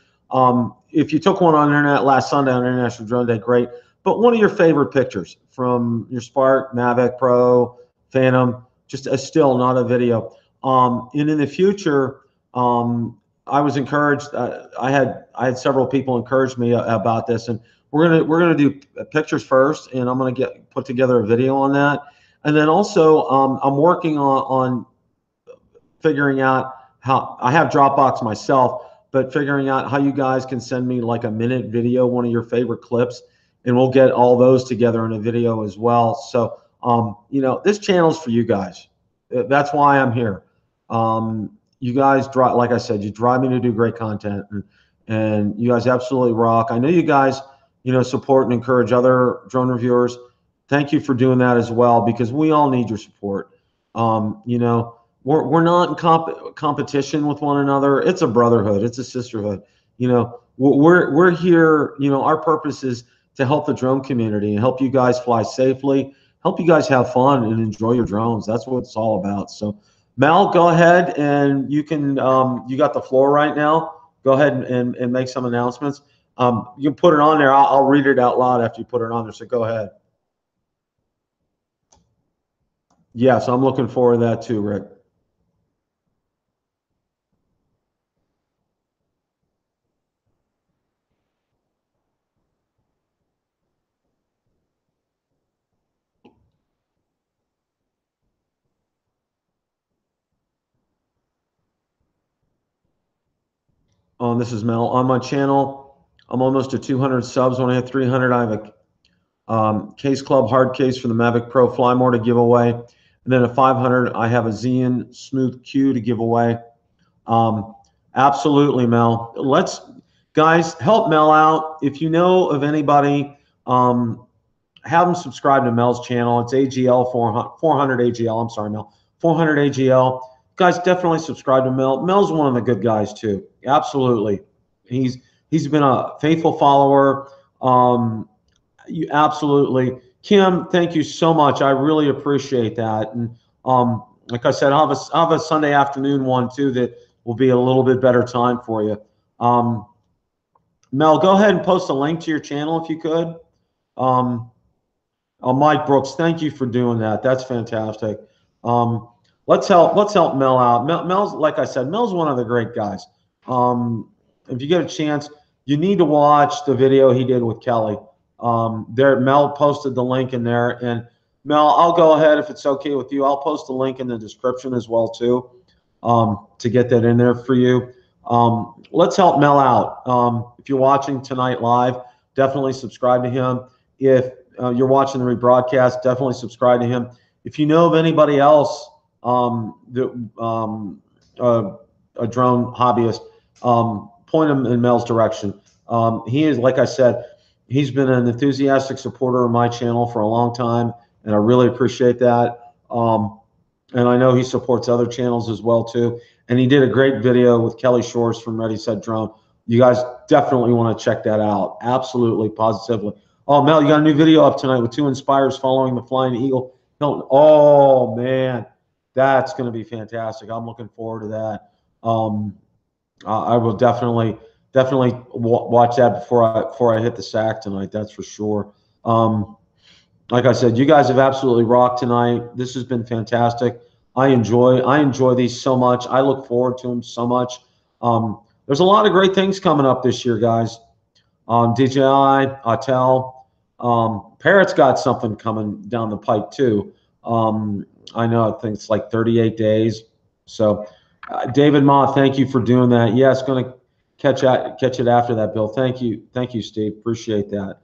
If you took one on internet last Sunday on International Drone Day, great. But one of your favorite pictures from your Spark, Mavic Pro, Phantom, just a still, not a video. And in the future, I was encouraged. I had several people encourage me about this, and we're gonna do pictures first, and I'm gonna put together a video on that. And then also, I'm working on figuring out how I have Dropbox myself, but figuring out how you guys can send me like a minute video, one of your favorite clips, and we'll get all those together in a video as well. So, this channel's for you guys. That's why I'm here. You guys drive, like I said, you drive me to do great content, and you guys absolutely rock. I know you guys, support and encourage other drone reviewers. Thank you for doing that as well, because we all need your support. We're not in competition with one another. It's a brotherhood. It's a sisterhood. We're here. Our purpose is to help the drone community and help you guys fly safely, help you guys have fun and enjoy your drones. That's what it's all about. So, Mel, go ahead, and you can. You got the floor right now. Go ahead and make some announcements. You can put it on there. I'll read it out loud after you put it on there. So go ahead. Yes, I'm looking forward to that too, Rick. This is Mel. On my channel, I'm almost to 200 subs. When I hit 300, I have a Case Club hard case for the Mavic Pro Fly More to give away. And then at 500, I have a Xeon Smooth Q to give away. Absolutely, Mel. Guys, help Mel out. If you know of anybody, have them subscribe to Mel's channel. It's AGL 400 AGL. I'm sorry, Mel. 400 AGL. Guys, definitely subscribe to Mel. Mel's one of the good guys too. Absolutely. He's been a faithful follower. You absolutely. Kim, thank you so much. I really appreciate that. And like I said, I'll have a Sunday afternoon one too that will be a little bit better time for you. Mel, go ahead and post a link to your channel if you could. Mike Brooks, thank you for doing that. That's fantastic. Let's help Mel out. Mel's, like I said, Mel's one of the great guys. If you get a chance, you need to watch the video he did with Kelly. Mel posted the link in there, and Mel, I'll go ahead if it's okay with you. I'll post the link in the description as well too, to get that in there for you. Let's help Mel out. If you're watching tonight live, definitely subscribe to him. If you're watching the rebroadcast, definitely subscribe to him. If you know of anybody else, a drone hobbyist, point him in Mel's direction. He is, like I said, he's been an enthusiastic supporter of my channel for a long time, and I really appreciate that. And I know he supports other channels as well too. And he did a great video with Kelly Shores from Ready Set Drone. You guys definitely want to check that out. Absolutely, positively. Oh, Mel, you got a new video up tonight with 2 Inspires following the Flying Eagle. Oh man, that's going to be fantastic. I'm looking forward to that. I will definitely watch that before I hit the sack tonight. That's for sure. Like I said, you guys have absolutely rocked tonight. This has been fantastic. I enjoy these so much. I look forward to them so much. There's a lot of great things coming up this year, guys. DJI, Autel, Parrot's got something coming down the pike too. I know, I think it's like 38 days. So, David Ma, thank you for doing that. Yes, going to catch it after that, Bill. Thank you, Steve. Appreciate that.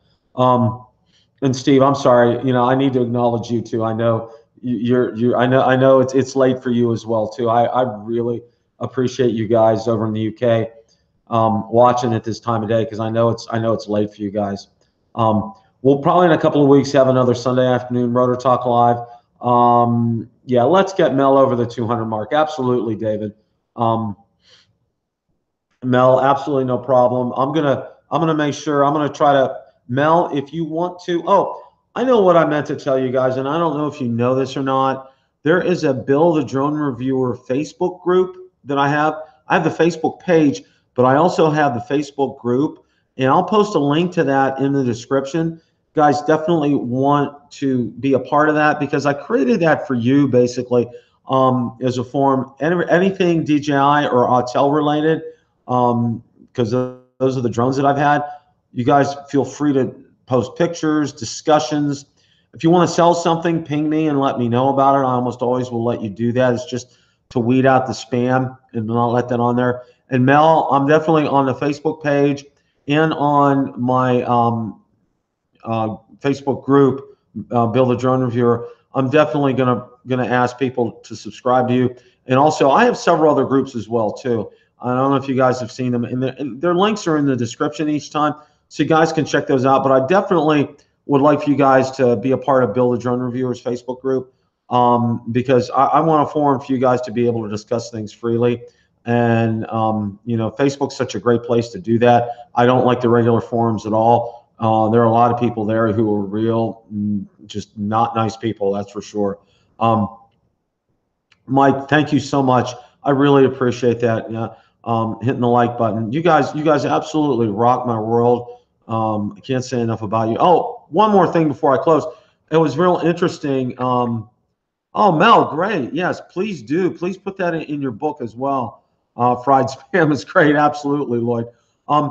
And Steve, I'm sorry. I need to acknowledge you too. I know I know it's late for you as well too. I really appreciate you guys over in the UK watching at this time of day, because I know it's late for you guys. We'll probably in a couple of weeks have another Sunday afternoon Rotor Talk live. Yeah, let's get Mel over the 200 mark. Absolutely, David. Mel, absolutely no problem. I'm gonna make sure. I'm gonna try to, Mel, if you want to. Oh, I know what I meant to tell you guys, and I don't know if you know this or not. There is a Bill the Drone Reviewer Facebook group that I have. I have the Facebook page, but I also have the Facebook group, and I'll post a link to that in the description. Guys, definitely want to be a part of that because I created that for you basically as a form. Anything DJI or Autel related, because those are the drones that I've had. You guys feel free to post pictures, discussions. If you want to sell something, ping me and let me know about it. I almost always will let you do that. It's just to weed out the spam and not let that on there. And Mel, I'm definitely on the Facebook page and on my Facebook group, Bill the Drone Reviewer. I'm definitely gonna ask people to subscribe to you. And also, I have several other groups as well too. I don't know if you guys have seen them, and their links are in the description each time, so you guys can check those out. But I definitely would like for you guys to be a part of Bill the Drone Reviewer's Facebook group because I want a forum for you guys to be able to discuss things freely. And you know, Facebook's such a great place to do that. I don't like the regular forums at all. There are a lot of people there who are real, just not nice people, that's for sure. Mike, thank you so much. I really appreciate that. Hitting the like button. You guys absolutely rock my world. I can't say enough about you. Oh, one more thing before I close. It was real interesting. Oh, Mel, great. Yes, please do. Please put that in your book as well. Fried spam is great. Absolutely, Lloyd. I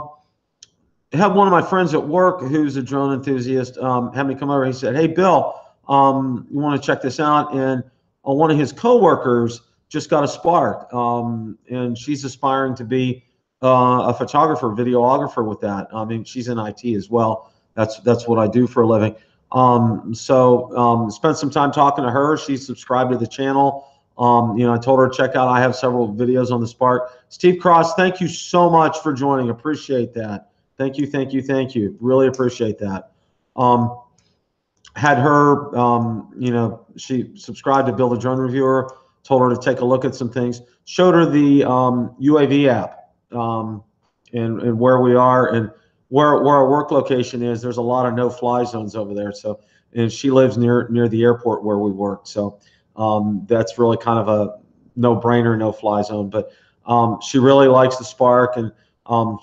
have one of my friends at work who's a drone enthusiast had me come over. He said, "Hey, Bill, you want to check this out?" And one of his coworkers just got a Spark, and she's aspiring to be a photographer, videographer with that. I mean, she's in IT as well. That's what I do for a living. Spent some time talking to her. She's subscribed to the channel. You know, I told her to check out. I have several videos on the Spark. Steve Cross, thank you so much for joining. Appreciate that. Thank you, thank you, thank you. Really appreciate that. Had her, you know, she subscribed to Bill the Drone Reviewer, told her to take a look at some things, showed her the UAV app and where we are and where our work location is. There's a lot of no-fly zones over there. So, and she lives near the airport where we work. So that's really kind of a no-brainer, no-fly zone. But she really likes the Spark, and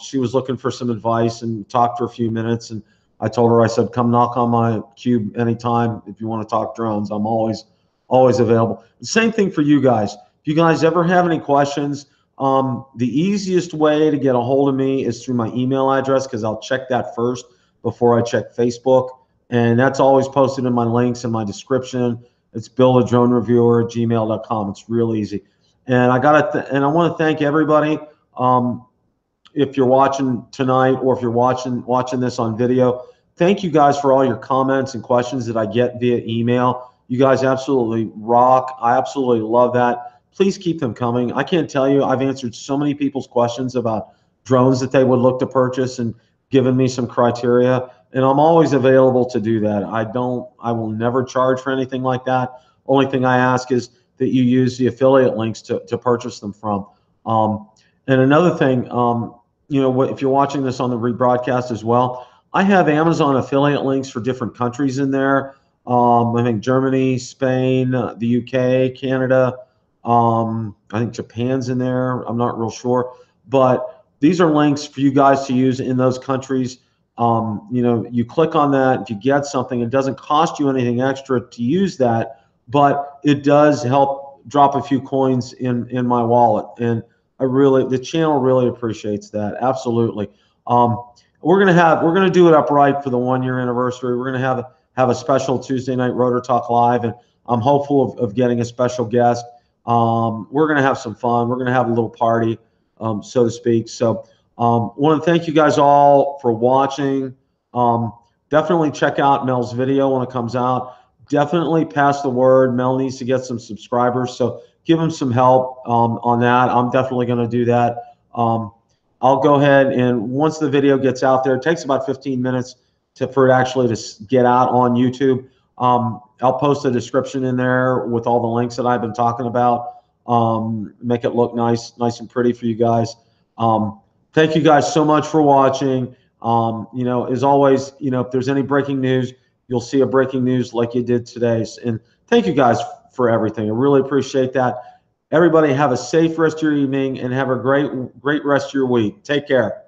she was looking for some advice and talked for a few minutes. And I told her, I said, come knock on my cube anytime if you want to talk drones. I'm always available. The same thing for you guys. If you guys ever have any questions, the easiest way to get a hold of me is through my email address, because I'll check that first before I check Facebook. And that's always posted in my links in my description. It's BillTheDroneReviewer@gmail.com. It's real easy. And I want to thank everybody. If you're watching tonight or if you're watching this on video, thank you guys for all your comments and questions that I get via email. You guys absolutely rock. I absolutely love that. Please keep them coming. I can't tell you, I've answered so many people's questions about drones that they would look to purchase and given me some criteria, and I'm always available to do that. I will never charge for anything like that. Only thing I ask is that you use the affiliate links to purchase them from. And another thing, you know, if you're watching this on the rebroadcast as well, I have Amazon affiliate links for different countries in there. I think Germany, Spain, the UK, Canada. I think Japan's in there. I'm not real sure, but these are links for you guys to use in those countries. You know, you click on that. If you get something, it doesn't cost you anything extra to use that, but it does help drop a few coins in my wallet. And the channel really appreciates that. Absolutely. We're gonna do it upright for the 1-year anniversary. We're gonna have a special Tuesday night Rotor Talk Live, and I'm hopeful of getting a special guest. We're gonna have some fun. We're gonna have a little party, so to speak. So want to thank you guys all for watching. Definitely check out Mel's video when it comes out. Definitely pass the word. Mel needs to get some subscribers, so give him some help on that. I'm definitely going to do that. I'll go ahead and once the video gets out there, it takes about 15 minutes for it actually to get out on YouTube. I'll post a description in there with all the links that I've been talking about. Make it look nice and pretty for you guys. Thank you guys so much for watching. You know, as always, you know, if there's any breaking news, you'll see a breaking news like you did today. And thank you guys for everything. I really appreciate that. Everybody have a safe rest of your evening and have a great rest of your week. Take care.